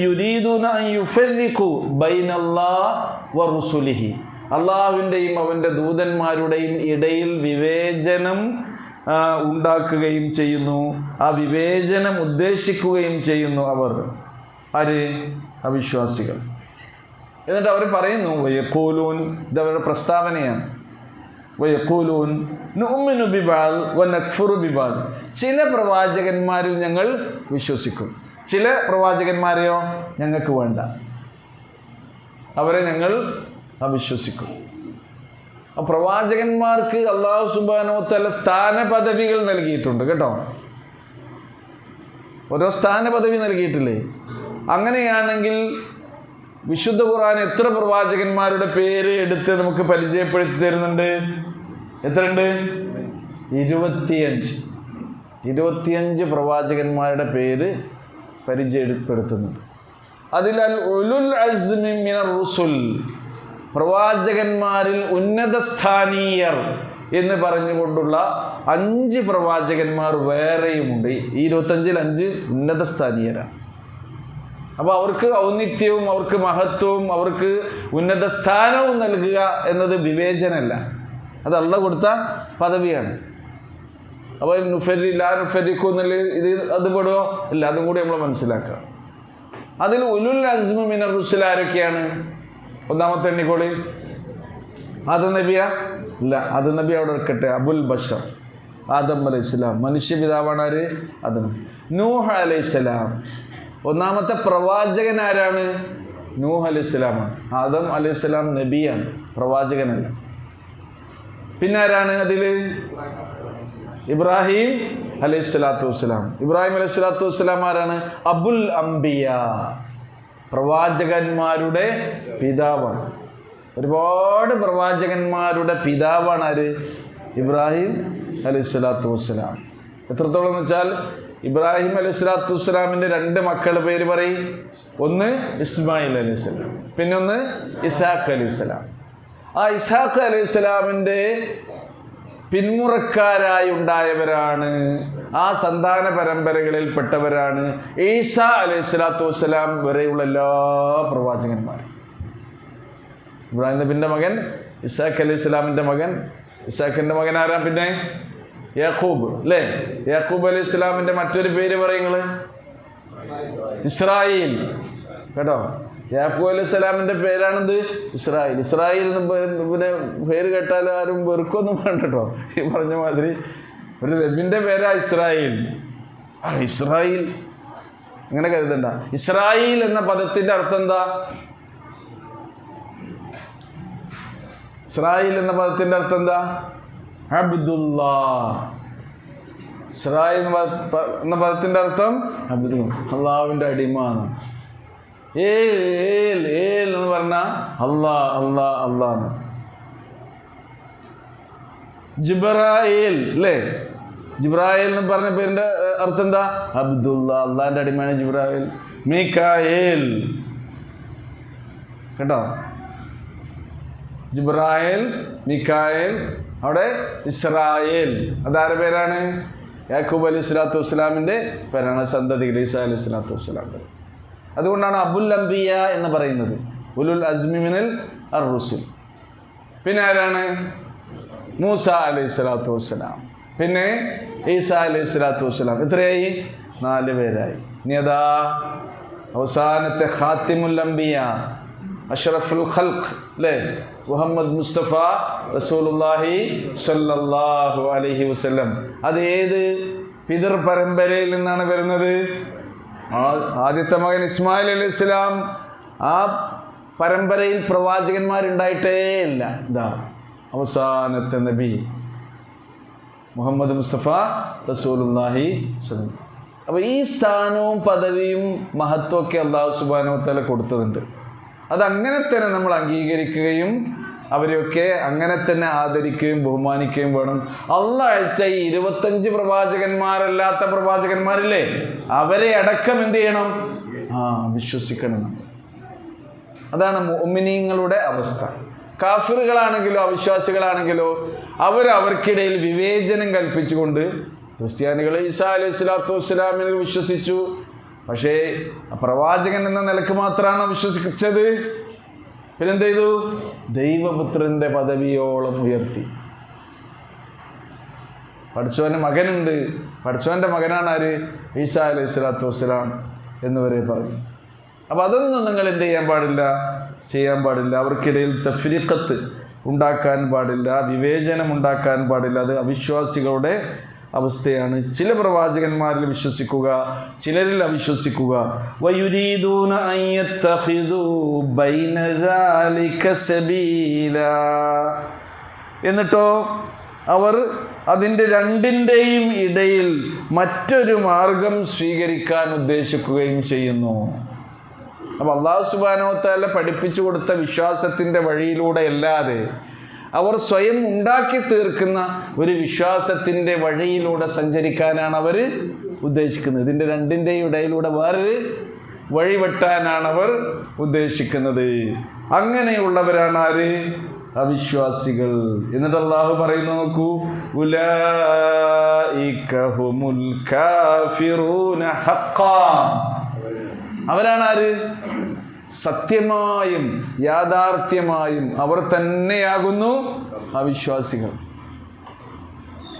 യുരീദൂന അൻ യുഫർരിഖൂ ബൈനല്ലാഹി വറുസുലിഹി, അള്ളാഹുവിൻ്റെയും അവൻ്റെ ദൂതന്മാരുടെയും ഇടയിൽ വിവേചനം ഉണ്ടാക്കുകയും ചെയ്യുന്നു. ആ വിവേചനം ഉദ്ദേശിക്കുകയും ചെയ്യുന്നു അവർ. ആര്? അവിശ്വാസികൾ. എന്നിട്ട് അവർ പറയുന്നു, വയഖൂലൂൻ, ഇതവരുടെ പ്രസ്താവനയാണ്, വയഖൂലൂൻ നുഅ്മിനു ബിബഅദ് വനക്ഫുറു ബിബഅദ്, ചില പ്രവാചകന്മാരിൽ ഞങ്ങൾ വിശ്വസിക്കും, ചില പ്രവാചകന്മാരെയോ ഞങ്ങൾക്ക് വേണ്ട, അവരെ ഞങ്ങൾ അവിശ്വസിക്കും. ആ പ്രവാചകന്മാർക്ക് അല്ലാഹു സുബ്ഹാനഹു വ തആല സ്ഥാന പദവികൾ നൽകിയിട്ടുണ്ട്, കേട്ടോ. ഓരോ സ്ഥാന പദവി നൽകിയിട്ടില്ലേ? അങ്ങനെയാണെങ്കിൽ വിശുദ്ധ ഖുർആൻ എത്ര പ്രവാചകന്മാരുടെ പേര് എടുത്ത് നമുക്ക് പരിചയപ്പെടുത്തി തരുന്നുണ്ട്? എത്രയുണ്ട്? 25 പ്രവാചകന്മാരുടെ പേര് പരിചയപ്പെടുത്തുന്നുണ്ട്. അതിൽ അൽ ഉലുൽ അസ്മി മിനർ റുസുൽ, പ്രവാചകന്മാരിൽ ഉന്നത സ്ഥാനീയർ എന്ന് പറഞ്ഞുകൊണ്ടുള്ള 5 പ്രവാചകന്മാർ വേറെയുമുണ്ട്. ഈ 25-ൽ 5 ഉന്നത സ്ഥാനീയരാണ്. അപ്പോൾ അവർക്ക് ഔന്നിത്യവും അവർക്ക് മഹത്വവും അവർക്ക് ഉന്നത സ്ഥാനവും നൽകുക എന്നത് വിവേചനമല്ല, അത് അല്ലാഹ് കൊടുത്ത പദവിയാണ്. അപ്പോൾ നുഫരിഖു എന്നുള്ള ഇത് അത് പെടുമോ? ഇല്ല, അതും കൂടി നമ്മൾ മനസ്സിലാക്കുക. അതിൽ ഉലുൽ അസ്മി മിനർ റുസുൽ ആരൊക്കെയാണ്? ഒന്നാമത്തെ എണ്ണിക്കോളി. ആദം നബിയ? ഇല്ല, ആദം നബി അവിടെ എടുക്കട്ടെ. അബുൽ ബഷർ, ആദം അലൈഹിസ്സലാം. മനുഷ്യപിതാവാണ് ആര്? ആദം. നൂഹ് അലൈഹിസ്സലാം. ഒന്നാമത്തെ പ്രവാചകൻ ആരാണ്? നൂഹ് അലൈഹിസ്സലാമാണ്. ആദം അലൈഹിസ്സലാം നബിയാണ്, പ്രവാചകനല്ല. പിന്നെ ആരാണ് അതിൽ? ഇബ്രാഹിം അലൈഹിസ്സലാത്തു വസ്സലാം. ഇബ്രാഹിം അലൈഹിസ്സലാത്തു വസ്സലാം ആരാണ്? അബുൽ അംബിയ, പ്രവാചകന്മാരുടെ പിതാവാണ്. ഒരുപാട് പ്രവാചകന്മാരുടെ പിതാവാണ് ആര്? ഇബ്രാഹിം അലൈഹിസ്സലാത്തു വസ്സലാം. എത്രത്തോളം എന്ന് വെച്ചാൽ ഇബ്രാഹിം അലൈഹിസ്സലാത്തു വസ്സലാമിൻ്റെ 2 മക്കളുടെ പേര് പറയും. ഒന്ന് ഇസ്മായിൽ അലൈഹിസ്സലാം, പിന്നെ ഒന്ന് ഇസ്ഹാഖ് അലൈഹിസ്സലാം. ആ ഇസ്ഹാഖ് അലൈഹിസ്സലാമിൻ്റെ പിന്മുറക്കാരായി ഉണ്ടായവരാണ്, ആ സന്താന പരമ്പരകളിൽ പെട്ടവരാണ് ഈസാ അലൈഹിസ്സലാത്തു വസ്സലാം വരെയുള്ള എല്ലാ പ്രവാചകന്മാരും. ഇബ്രാഹിം നബിൻ്റെ മകൻ ഇസ്ഹാഖ് അലൈഹിസ്സലാമിൻ്റെ മകൻ. ഇസ്ഹാഖിൻ്റെ മകൻ ആരാ? പിന്നെ യാക്കൂബ് അല്ലേ? യാക്കൂബ് അലൈഹി ഇസ്ലാമിൻ്റെ മറ്റൊരു പേര് പറയുങ്ങൾ ഇസ്രായേൽ. കേട്ടോ, യാക്കൂബ് അലൈഹി സ്വലാമിൻ്റെ പേരാണിത് ഇസ്രായേൽ. ഇസ്രായേൽ പിന്നെ പേര് കേട്ടാൽ ആരും വെറുക്കൊന്നും വേണ്ട കേട്ടോ. ഈ പറഞ്ഞ മാതിരി ഒരു നബിൻ്റെ പേരാ ഇസ്രായേൽ. ഇസ്രായേൽ അങ്ങനെ കരുതണ്ട. ഇസ്രായേൽ എന്ന പദത്തിൻ്റെ അർത്ഥം എന്താ? ഇസ്രായേൽ എന്ന പദത്തിൻ്റെ അർത്ഥം എന്താ? അബ്ദുല്ലാ. ഇസ്രായേൽ എന്ന പദത്തിൻ്റെ അർത്ഥം അബ്ദുൽ, അള്ളാഹുവിൻ്റെ അടിമ. ഏൽ എന്ന് പറഞ്ഞാൽ അള്ളാ അള്ളാ അള്ളാന്ന്. ജിബ്രായേൽ അല്ലേ? ജിബ്രായേൽ എന്ന് പറഞ്ഞ പേരിൻ്റെ അർത്ഥം എന്താ? അബ്ദുല്ല, അള്ളാഹിൻ്റെ അടിമയാണ് ജിബ്രായേൽ. മീകായേൽ കേട്ടോ, ജിബ്രായേൽ, മീകായേൽ, അവിടെ ഇസ്രായേൽ. അതാരുടെ പേരാണ്? യാക്കൂബ് അലൈഹി സ്വലാത്തു വസ്സലാമിൻ്റെ പേരാണ്, സന്തതികൾ ഈസാ അലൈഹി സ്വലാത്തു വസ്സലാം. അതുകൊണ്ടാണ് അബുൽ അംബിയ എന്ന് പറയുന്നത്, ഉലുൽ അസ്മി മിനൽ അർ-റുസുൽ. പിന്നെ ആരാണ്? മൂസ അലൈഹി സ്വലാത്തു വസ്സലാം, പിന്നെ ഈസാ അലൈഹി സ്വലാത്തു വസ്സലാം. എത്രയായി? 4 പേരായി. ഇനി അതാ അവസാനത്തെ ഖാത്തിമുൽ അംബിയ, അഷ്റഫുൽ ഖൽഖ് അല്ലേ? മുഹമ്മദ് മുസ്തഫ റസൂലുള്ളാഹി സ്വല്ലല്ലാഹു അലൈഹി വസല്ലം. അത് ഏത് പിതൃ പരമ്പരയിൽ നിന്നാണ് വരുന്നത്? ആദ്യത്തെ മകൻ ഇസ്മായിൽ അലൈഹി സ്വലാം. ആ പരമ്പരയിൽ പ്രവാചകന്മാരുണ്ടായിട്ടേ ഇല്ല. ഇതാ അവസാനത്തെ നബി മുഹമ്മദ് മുസ്തഫ റസൂലുള്ളാഹി സ്വല്ലല്ലാഹു. അപ്പോൾ ഈ സ്ഥാനവും പദവിയും മഹത്വമൊക്കെ അല്ലാഹു സുബ്ഹാനഹു വ തആല കൊടുത്തതുണ്ട്. അതങ്ങനെ തന്നെ നമ്മൾ അംഗീകരിക്കുകയും അവരെയൊക്കെ അങ്ങനെ തന്നെ ആദരിക്കുകയും ബഹുമാനിക്കുകയും വേണം. അള്ളാഹ് അയച്ച ഈ 25 പ്രവാചകന്മാരല്ലാത്ത പ്രവാചകന്മാരില്ലേ, അവരെ അടക്കം എന്ത് ചെയ്യണം? വിശ്വസിക്കണം. അതാണ് മുഅ്മിനീങ്ങളുടെ അവസ്ഥ. കാഫിറുകളാണെങ്കിലോ അവിശ്വാസികളാണെങ്കിലോ അവർക്കിടയിൽ വിവേചനം കൽപ്പിച്ചുകൊണ്ട് ക്രിസ്ത്യാനികൾ ഈസാ അലൈഹി സ്വലാത്തു വസ്സലാമിനെ വിശ്വസിച്ചു. പക്ഷേ പ്രവാചകൻ എന്ന നിലക്ക് മാത്രമാണ് വിശ്വസിച്ചത്. പിന്നെന്ത് ചെയ്തു? ദൈവപുത്രൻ്റെ പദവിയോളം ഉയർത്തി. പഠിച്ചവൻ്റെ മകനുണ്ട്, പഠിച്ചവൻ്റെ മകനാണ് ആര്? ഈസാ അലൈഹി സ്വലാത്തു വസ്സലാം എന്നുവരെ പറഞ്ഞു. അപ്പം അതൊന്നും നിങ്ങൾ എന്ത് ചെയ്യാൻ പാടില്ല? ചെയ്യാൻ പാടില്ല. അവർക്കിടയിൽ തഫ്രീഖത്ത് ഉണ്ടാക്കാൻ പാടില്ല, വിവേചനം ഉണ്ടാക്കാൻ പാടില്ല. അത് അവിശ്വാസികളുടെ അവസ്ഥയാണ്. ചില പ്രവാചകന്മാരിൽ വിശ്വസിക്കുക, ചിലരിൽ അവിശ്വസിക്കുക. വയുരീദൂന അൻ യത്തഖിദൂ ബൈന ദാലിക സബീലാ. എന്നിട്ടോ അവർ അതിൻ്റെ രണ്ടിൻ്റെയും ഇടയിൽ മറ്റൊരു മാർഗം സ്വീകരിക്കാൻ ഉദ്ദേശിക്കുകയും ചെയ്യുന്നു. അപ്പോൾ അല്ലാഹു സുബ്ഹാനഹു വ തആല പഠിപ്പിച്ചു കൊടുത്ത വിശ്വാസത്തിൻ്റെ വഴിയിലൂടെ അല്ലാതെ അവർ സ്വയം ഉണ്ടാക്കി തീർക്കുന്ന ഒരു വിശ്വാസത്തിൻ്റെ വഴിയിലൂടെ സഞ്ചരിക്കാനാണ് അവർ ഉദ്ദേശിക്കുന്നത്. ഇതിൻ്റെ രണ്ടിൻ്റെയും ഇടയിലൂടെ വേറൊരു വഴി വെട്ടാനാണ് അവർ ഉദ്ദേശിക്കുന്നത്. അങ്ങനെയുള്ളവരാണ് ആര്? അവിശ്വാസികൾ. എന്നിട്ട് അല്ലാഹു പറയുന്നു, നോക്കൂ, ഉലൈക ഹുമുൽ കാഫിറൂന ഹഖ്ഖാ. അവരാണ് ആര്? സത്യമായും യാഥാർത്ഥ്യമായും അവർ തന്നെയാകുന്നു അവിശ്വാസികൾ.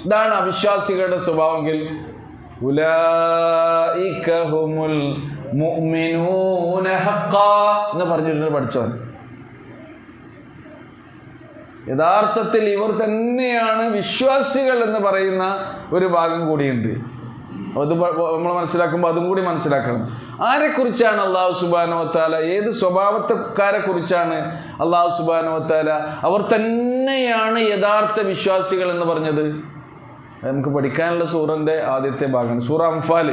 ഇതാണ് അവിശ്വാസികളുടെ സ്വഭാവമെങ്കിൽ ഉലൈക ഹുമുൽ മുഅ്മിനൂന ഹഖ്ഖാ എന്ന് പറഞ്ഞിട്ടുണ്ട് പഠിച്ചവൻ. യഥാർത്ഥത്തിൽ ഇവർ തന്നെയാണ് വിശ്വാസികൾ എന്ന് പറയുന്ന ഒരു ഭാഗം കൂടിയുണ്ട്. അത് നമ്മൾ മനസ്സിലാക്കുമ്പോൾ അതും കൂടി മനസ്സിലാക്കണം. ആരെക്കുറിച്ചാണ് അള്ളാഹു സുബ്ഹാനഹു വ തആല, ഏത് സ്വഭാവക്കാരെ കുറിച്ചാണ് അള്ളാഹു സുബ്ഹാനഹു വ തആല അവർ തന്നെയാണ് യഥാർത്ഥ വിശ്വാസികൾ എന്ന് പറഞ്ഞത്? നമുക്ക് പഠിക്കാനുള്ള സൂറൻ്റെ ആദ്യത്തെ ഭാഗമാണ് സൂറ അംഫാൽ.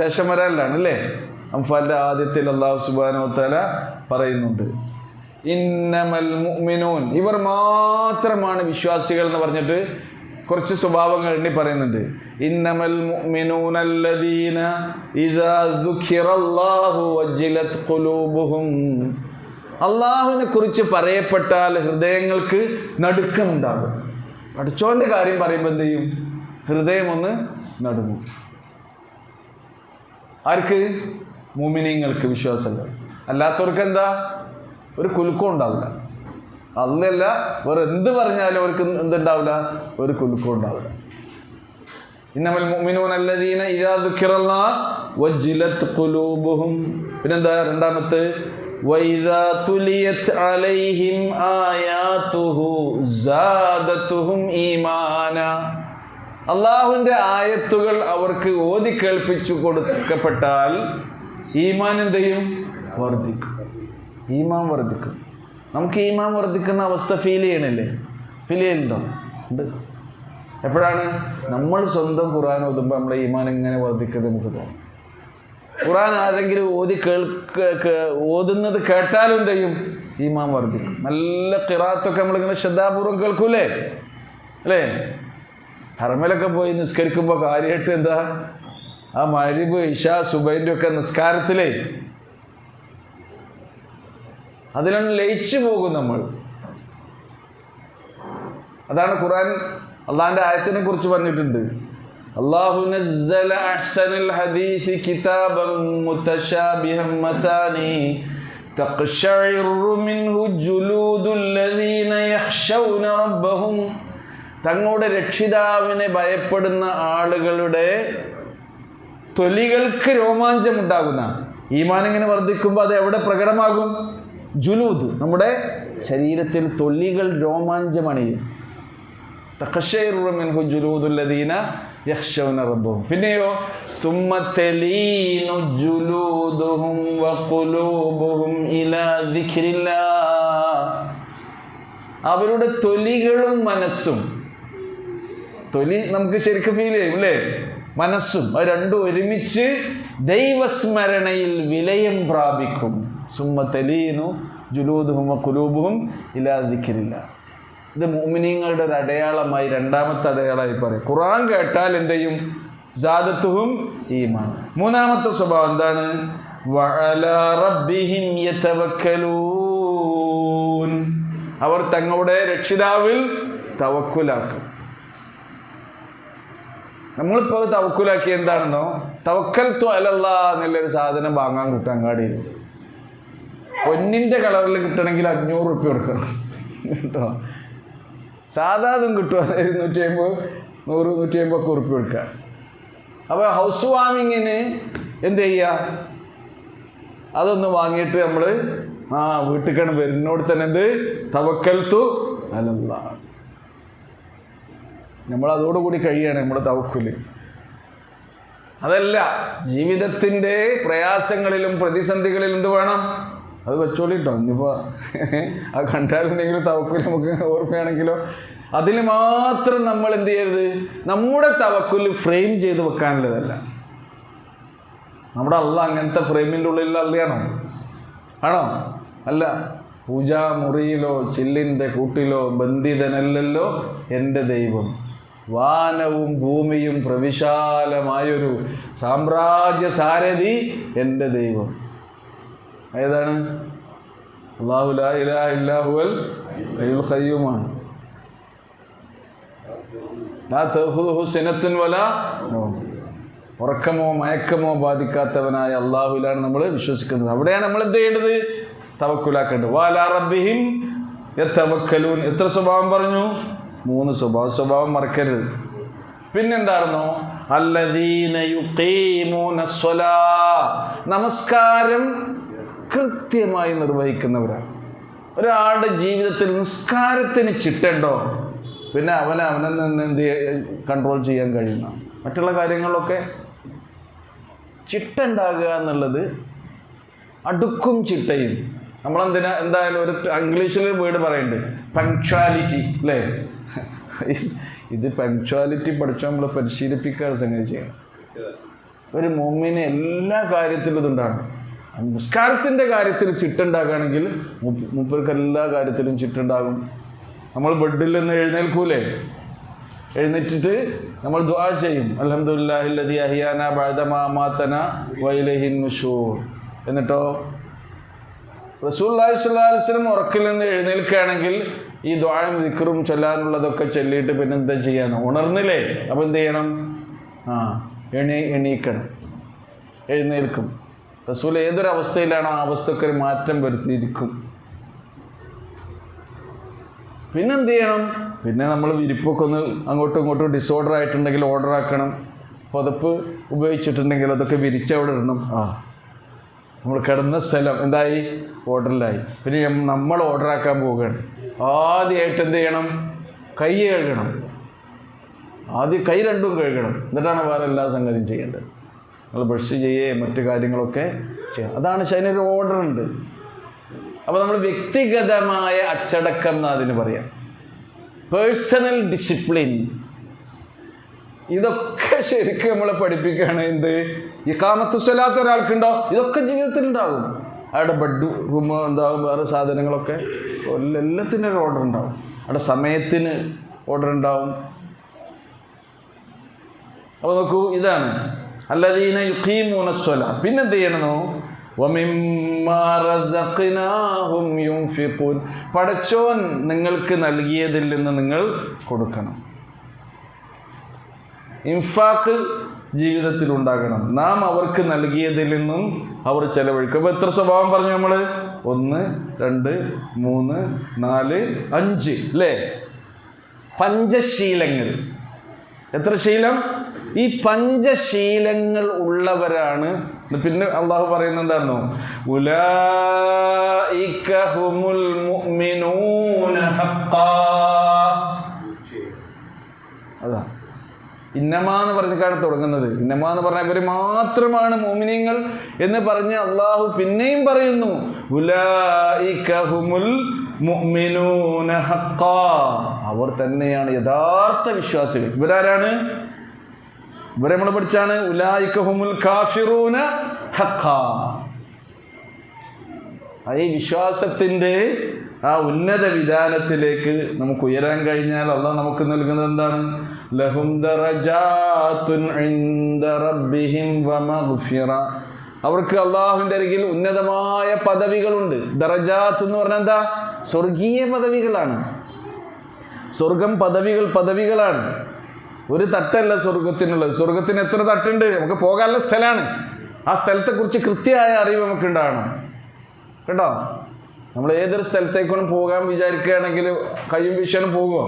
ശേഷം വരാനിലാണ് അല്ലേ? അംഫാലിൻ്റെ ആദ്യത്തിൽ അള്ളാഹു സുബ്ഹാനഹു വ തആല പറയുന്നുണ്ട്, ഇന്നമൽ മുഅ്മിനൂൻ, ഇവർ മാത്രമാണ് വിശ്വാസികൾ എന്ന് പറഞ്ഞിട്ട് കുറച്ച് സ്വഭാവങ്ങൾ എണ്ണി പറയുന്നുണ്ട്. ഇന്നമൽ മുഅ്മിനൂന അല്ലദീന ഇദാ ദുഖിറല്ലാഹു വജിലത് ഖുലൂബുഹും, അള്ളാഹുവിനെ കുറിച്ച് പറയപ്പെട്ടാൽ ഹൃദയങ്ങൾക്ക് നടുക്കമുണ്ടാകും. പഠിച്ചോൻ്റെ കാര്യം പറയുമ്പോൾ എന്ത് ചെയ്യും? ഹൃദയം ഒന്ന് നടുങ്ങും. ആർക്ക്? മുഅ്മിനീങ്ങൾക്ക്, വിശ്വാസങ്ങൾ. അല്ലാത്തവർക്ക് എന്താ? ഒരു കുലുക്കം ഉണ്ടാവില്ല. അല്ലല്ല, വേറെ എന്ത് പറഞ്ഞാലും അവർക്ക് എന്തുണ്ടാവില്ല? ഒരു കുലുക്കം ഉണ്ടാവില്ല. ഇന്നമൽ മുഅ്മിനൂന അല്ലദീന ഇദാ ദുഖിറല്ലാഹു വജിലത് ഖുലൂബുഹും. പിന്നെന്താ രണ്ടാമത്തെ? വഇദാ തുലിയത് അലൈഹിം ആയാതുഹു സാദതുഹും ഈമാന, അള്ളാഹുവിൻ്റെ ആയത്തുകൾ അവർക്ക് ഓതി കേൾപ്പിച്ചു കൊടുക്കപ്പെട്ടാൽ ഈമാൻ എന്ത് ചെയ്യും? വർദ്ധിക്കും. ഈമാൻ വർദ്ധിക്കും. നമുക്ക് ഈമാൻ വർദ്ധിക്കുന്ന അവസ്ഥ ഫീൽ ചെയ്യണില്ലേ? ഫീൽ ചെയ്യലുണ്ടോ? ഉണ്ട്. എപ്പോഴാണ്? നമ്മൾ സ്വന്തം ഖുർആൻ ഓതുമ്പോൾ നമ്മുടെ ഈമാൻ ഇങ്ങനെ വർദ്ധിക്കുന്നത് നമുക്ക് തോന്നും. ഖുർആൻ ആരെങ്കിലും ഓതുന്നത് കേട്ടാലും എന്ത് ചെയ്യും? ഈമാൻ വർദ്ധിക്കും. നല്ല ഖിറാഅത്തൊക്കെ നമ്മളിങ്ങനെ ശ്രദ്ധാപൂർവ്വം കേൾക്കൂലേ? അല്ലേ? ഹറമിലൊക്കെ പോയി നിസ്കരിക്കുമ്പോൾ കാര്യമായിട്ട് എന്താ? ആ മഗ്‌രിബ് ഇശാ സുബഹിൻ്റെ ഒക്കെ നിസ്കാരത്തിലേ അതിലാണ് ലയിച്ചു പോകും നമ്മൾ. അതാണ് ഖുർആൻ അള്ളാഹിൻ്റെ ആയത്തിനെ കുറിച്ച് പറഞ്ഞിട്ടുണ്ട്. അല്ലാഹു നസ്സല അഹ്സനൽ ഹദീസി കിതാബൻ മുതശാബിഹൻ മതാനി തഖ്ശഇറു മിൻഹു ജുലൂദുൽ ലദീന യഖ്ശൗന റബ്ബഹും, തങ്ങളുടെ രക്ഷിതാവിനെ ഭയപ്പെടുന്ന ആളുകളുടെ തൊലികൾക്ക് രോമാഞ്ചമുണ്ടാകുന്ന. ഈമാൻ ഇങ്ങനെ വർദ്ധിക്കുമ്പോൾ അത് എവിടെ പ്രകടമാകും? ജുലൂദ്, നമ്മുടെ ശരീരത്തിൽ തൊലികൾ രോമാഞ്ചമണിയും. തഖ്ശഇറു മിൻഹു ജുലൂദുൽ ലദീന യഖ്ശൗന റബ്ബഹും. പിന്നെയോ സുമ്മ തലീനു ജുലൂദുഹും വഖുലൂബുഹും ഇലാ ദിക്രില്ലാഹ്, അവരുടെ തൊലികളും മനസ്സും, തൊലി നമുക്ക് ശരിക്കും ഫീൽ ചെയ്യും അല്ലേ? മനസ്സും, അത് രണ്ടും ഒരുമിച്ച് ദൈവസ്മരണയിൽ വിലയം പ്രാപിക്കും. സുമ്മ തലീനു ജുലൂദുഹും വഖുലൂബുഹും ഇലാ ദിക്രില്ലാഹ്. ഇത് മുഅ്മിനീങ്ങളുടെ ഒരു അടയാളമായി, രണ്ടാമത്തെ അടയാളമായി പറയും. ഖുർആൻ കേട്ടാൽ എന്ത് ചെയ്യും? സാദത്തുഹും ഈമാൻ. മൂന്നാമത്തെ സ്വഭാവം എന്താണ്? വഅലാ റബ്ബിഹിം യതവക്കലൂൻ, അവർ തങ്ങളുടെ രക്ഷിതാവിൽ തവക്കുലാക്കും. നമ്മളിപ്പോൾ തവക്കുലാക്കി എന്താണെന്നോ, തവക്കൽതു അലല്ലാഹ് എന്നുള്ളൊരു സാധനം വാങ്ങാൻ കിട്ടും അങ്ങാടിയിൽ. പൊന്നിൻ്റെ കളറിൽ കിട്ടണമെങ്കിൽ 500 റുപ്യ കൊടുക്കണം കേട്ടോ. സാധാ അതും കിട്ടും, 150 100 150 റുപ്യ കൊടുക്കുക. അപ്പോൾ ഹൗസ് വാമിങ്ങിന് എന്ത് ചെയ്യുക? അതൊന്ന് വാങ്ങിയിട്ട് നമ്മൾ വീട്ടിൽ വരുന്നോട് തന്നെ എന്ത്? തവക്കൽതു അലല്ലാഹ്. നമ്മൾ അതോടുകൂടി കഴിയാണ് നമ്മുടെ തവക്കുല്. അതല്ല, ജീവിതത്തിൻ്റെ പ്രയാസങ്ങളിലും പ്രതിസന്ധികളിലും എന്ത് വേണം? അത് വെച്ചോളിട്ടോ. ഇനിയിപ്പോൾ അത് കണ്ടാലുണ്ടെങ്കിലും തവക്കുൽ നമുക്ക് ഓർമ്മയാണെങ്കിലോ അതിൽ മാത്രം നമ്മൾ എന്ത് ചെയ്യരുത്? നമ്മുടെ തവക്കുൽ ഫ്രെയിം ചെയ്ത് വെക്കാനുള്ളതല്ല. നമ്മുടെ അള്ളാഹ് അങ്ങനത്തെ ഫ്രെയിമിൻ്റെ ഉള്ളിലുള്ള അള്ളയാണോ? ആണോ? അല്ല. പൂജാ മുറിയിലോ ചില്ലിൻ്റെ കൂട്ടിലോ ബന്ധിതനല്ലല്ലോ എൻ്റെ ദൈവം. വാനവും ഭൂമിയും പ്രവിശാലമായൊരു സാമ്രാജ്യ സാരഥി എൻ്റെ ദൈവം. ഏതാണ്? അല്ലാഹു ലാ ഇലാഹ ഇല്ലാ ഹുവൽ ഹയ്യുൽ ഖയ്യൂമാണ്. ലാ തഖുദുഹു സിനത്തുൻ വലാ നൗം, ഉറക്കമോ മയക്കമോ ബാധിക്കാത്തവനായ അല്ലാഹുവിലാണ് നമ്മൾ വിശ്വസിക്കുന്നത്. അവിടെയാണ് നമ്മൾ എന്ത് ചെയ്യേണ്ടത്? തവക്കുലാക്കേണ്ടത്. വഅലാ റബ്ബിഹിം യതവക്കലൂൻ. എത്ര സ്വഭാവം പറഞ്ഞു? 3 സ്വഭാവം. സ്വഭാവം മറക്കരുത്. പിന്നെന്താണെന്നോ? അല്ലദീന യുഖീമൂനസ് സ്വലാ, നമസ്കാരം കൃത്യമായി നിർവഹിക്കുന്നവരാണ്. ഒരാളുടെ ജീവിതത്തിൽ നിസ്കാരത്തിന് ചിട്ടുണ്ടോ, പിന്നെ അവനെ നിന്ന് എന്ത് കൺട്രോൾ ചെയ്യാൻ കഴിയുന്ന മറ്റുള്ള കാര്യങ്ങളിലൊക്കെ ചിട്ടുണ്ടാകുക എന്നുള്ളത് അടുക്കും ചിട്ടയും. നമ്മളെന്തിനാ എന്തായാലും ഒരു ഇംഗ്ലീഷിൽ വേർഡ് പറയുന്നുണ്ട്, പങ്ക്ച്വാലിറ്റി അല്ലേ? ഇത് പങ്ക്ച്വാലിറ്റി പഠിച്ചാൽ നമ്മൾ പരിശീലിപ്പിക്കാൻ സംഗതി ചെയ്യണം. ഒരു മുഅ്മിന് എല്ലാ കാര്യത്തിലും ഇതുണ്ടാകണം. നിസ്കാരത്തിൻ്റെ കാര്യത്തിൽ ചിട്ടുണ്ടാക്കുകയാണെങ്കിൽ മൂപ്പർക്ക് എല്ലാ കാര്യത്തിലും ചിട്ടുണ്ടാകും. നമ്മൾ ബെഡിൽ നിന്ന് എഴുന്നേൽക്കൂലേ, എഴുന്നേറ്റിട്ട് നമ്മൾ ദുആ ചെയ്യും, അൽഹംദുലില്ലാഹില്ലദീ അഹ്യാനാ ബഅദ മാ അമാതനാ വഇലൈഹിൻ നുശൂർ. എന്നിട്ടോ റസൂലുള്ളാഹി സ്വല്ലല്ലാഹു അലൈഹി വസല്ലം ഉറക്കിൽ നിന്ന് എഴുന്നേൽക്കുകയാണെങ്കിൽ ഈ ദുആയും ദിക്റും ചൊല്ലാനുള്ളതൊക്കെ ചൊല്ലിയിട്ട് പിന്നെ എന്താ ചെയ്യാനോ, ഉണർന്നില്ലേ, അപ്പോൾ എന്ത് ചെയ്യണം? എണീക്കണം, എഴുന്നേൽക്കും. റസൂൽ ഏതൊരവസ്ഥയിലാണോ ആ അവസ്ഥയ്ക്ക് ഒരു മാറ്റം വരുത്തിയിരിക്കും. പിന്നെന്ത് ചെയ്യണം? പിന്നെ നമ്മൾ വിരിപ്പൊക്കെ ഒന്ന് അങ്ങോട്ടും ഇങ്ങോട്ടും ഡിസോർഡർ ആയിട്ടുണ്ടെങ്കിൽ ഓർഡർ ആക്കണം. പുതപ്പ് ഉപയോഗിച്ചിട്ടുണ്ടെങ്കിൽ അതൊക്കെ വിരിച്ചവിടെ ഇടണം. നമ്മൾ കിടന്ന സ്ഥലം എന്തായി? ഓർഡറിലായി. പിന്നെ നമ്മൾ ഓർഡർ ആക്കാൻ പോവുകയാണ്. ആദ്യമായിട്ട് എന്ത് ചെയ്യണം? കൈ കഴുകണം. ആദ്യം കൈ രണ്ടും കഴുകണം, എന്നിട്ടാണ് വേറെ എല്ലാ സംഗതിയും ചെയ്യേണ്ടത്. നമ്മൾ ബ്രഷ് ചെയ്യേ മറ്റു കാര്യങ്ങളൊക്കെ ചെയ്യാം. അതാണ് അതിനൊരു ഓർഡർ ഉണ്ട്. അപ്പോൾ നമ്മൾ വ്യക്തിഗതമായ അച്ചടക്കം എന്ന് അതിന് പറയാം, പേഴ്സണൽ ഡിസിപ്ലിൻ. ഇതൊക്കെ ശരിക്കും നമ്മളെ പഠിപ്പിക്കുകയാണ്. എന്ത്? ഇഖാമത്തു സ്വലാത്ത് ഒരാൾക്കുണ്ടോ, ഇതൊക്കെ ജീവിതത്തിൽ ഉണ്ടാകും. അവിടെ ബെഡ് റൂം ഉണ്ടാകും, വേറെ സാധനങ്ങളൊക്കെ, എല്ലാത്തിനും ഒരു ഓർഡർ ഉണ്ടാവും. അവിടെ സമയത്തിന് ഓർഡർ ഉണ്ടാവും. അപ്പോൾ നോക്കൂ, ഇതാണ് അല്ലദീന യുഖീമൂന സ്വലാ. പിന്നെന്ത് ചെയ്യണമെന്നോ, വമിമ്മാ റസഖ്നാഹും യുൻഫിഖൂൻ. പടച്ചോൻ നിങ്ങൾക്ക് നൽകിയതിൽ നിന്ന് നിങ്ങൾ കൊടുക്കണം. ഇൻഫാഖ് ജീവിതത്തിൽ ഉണ്ടാകണം. നാം അവർക്ക് നൽകിയതിൽ നിന്നും അവർ ചെലവഴിക്കും. അപ്പോൾ എത്ര സ്വഭാവം പറഞ്ഞു നമ്മൾ? 1, 2, 3, 4, 5 അല്ലേ? പഞ്ചശീലങ്ങൾ. എത്ര ശീലം? ഈ പഞ്ചശീലങ്ങൾ ഉള്ളവരാണ്. പിന്നെ അള്ളാഹു പറയുന്നത് എന്താണെന്നോ, ഉലൈക ഹുമുൽ മുഅ്മിനൂന ഹഖ്ഖാ. അതാ ഇന്നമാന്ന് പറഞ്ഞിട്ടാണ് തുടങ്ങുന്നത്. ഇന്നമാന്ന് പറഞ്ഞാൽ ഇവർ മാത്രമാണ് മുഅ്മിനീങ്ങൾ എന്ന് പറഞ്ഞ് അള്ളാഹു പിന്നെയും പറയുന്നു, ഉലൈക ഹുമുൽ മുഅ്മിനൂന ഹഖ്ഖാ. അവർ തന്നെയാണ് യഥാർത്ഥ വിശ്വാസികൾ. ഇവരാരാണ്? ഇവരെ നമ്മൾ പഠിച്ചാണ് ഉലൈക ഹുമുൽ കാഫിറൂന ഹഖ്ഖാ. ഈ വിശ്വാസത്തിൻ്റെ ആ ഉന്നത വിധാനത്തിലേക്ക് നമുക്ക് ഉയരാൻ കഴിഞ്ഞാൽ അള്ളാഹ് നമുക്ക് നൽകുന്നത് എന്താണ്? ലഹും ദറജാത്തുൻ ഇൻദ റബ്ബിഹിം വമഗ്ഫിറ. അവർക്ക് അള്ളാഹുവിൻ്റെ അരികിൽ ഉന്നതമായ പദവികളുണ്ട്. ദറജാത്ത് എന്ന് പറഞ്ഞാൽ എന്താ? സ്വർഗീയ പദവികളാണ്. സ്വർഗം പദവികളാണ്. ഒരു തട്ടല്ല സ്വർഗത്തിനുള്ളത്. സ്വർഗത്തിന് എത്ര തട്ടുണ്ട്? നമുക്ക് പോകാനുള്ള സ്ഥലമാണ്. ആ സ്ഥലത്തെക്കുറിച്ച് കൃത്യമായ അറിവ് നമുക്ക് ഉണ്ടാകണം കേട്ടോ. നമ്മൾ ഏതൊരു സ്ഥലത്തേക്കൊന്നും പോകാൻ വിചാരിക്കുകയാണെങ്കിൽ കയ്യും വീശാനും പോകുമോ?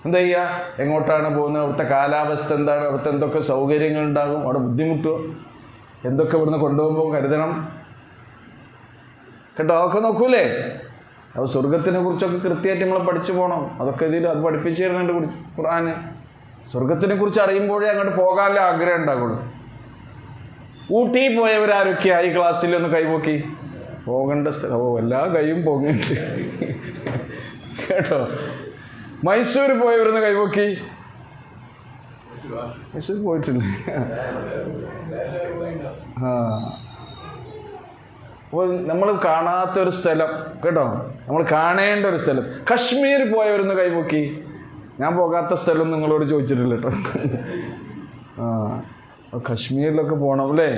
എന്താ ചെയ്യുക? എങ്ങോട്ടാണ് പോകുന്നത്? അവിടുത്തെ കാലാവസ്ഥ എന്താണ്? അവിടുത്തെ എന്തൊക്കെ സൗകര്യങ്ങൾ ഉണ്ടാകും? അവിടെ ബുദ്ധിമുട്ടോ? എന്തൊക്കെ ഇവിടുന്ന് കൊണ്ടുപോകുമ്പോൾ കരുതണം കേട്ടോ. അതൊക്കെ നോക്കൂലേ? അപ്പോൾ സ്വർഗത്തിനെ കുറിച്ചൊക്കെ കൃത്യമായിട്ട് നമ്മൾ പഠിച്ചു പോകണം. അതൊക്കെ അത് പഠിപ്പിച്ചു തരുന്നുണ്ട് ഖുർആന്. സ്വർഗത്തിനെ കുറിച്ച് അറിയുമ്പോഴേ അങ്ങോട്ട് പോകാനുള്ള ആഗ്രഹം ഉണ്ടാകുള്ളൂ. ഊട്ടി പോയവരാരൊക്കെയാണ് ഈ ക്ലാസ്സിൽ ഒന്ന് കൈപോക്കി? പോകേണ്ട സ്ഥലം എല്ലാ കൈയും പോകുന്നുണ്ട് കേട്ടോ. മൈസൂർ പോയവരൊന്ന് കൈപോക്കി? മൈസൂർ പോയിട്ടില്ല. അപ്പോൾ നമ്മൾ കാണാത്തൊരു സ്ഥലം കേട്ടോ, നമ്മൾ കാണേണ്ട ഒരു സ്ഥലം. കശ്മീർ പോയവരൊന്ന് കൈപോക്കി? ഞാൻ പോകാത്ത സ്ഥലം നിങ്ങളോട് ചോദിച്ചിട്ടില്ല കേട്ടോ. കശ്മീരിലൊക്കെ പോകണം അല്ലേ?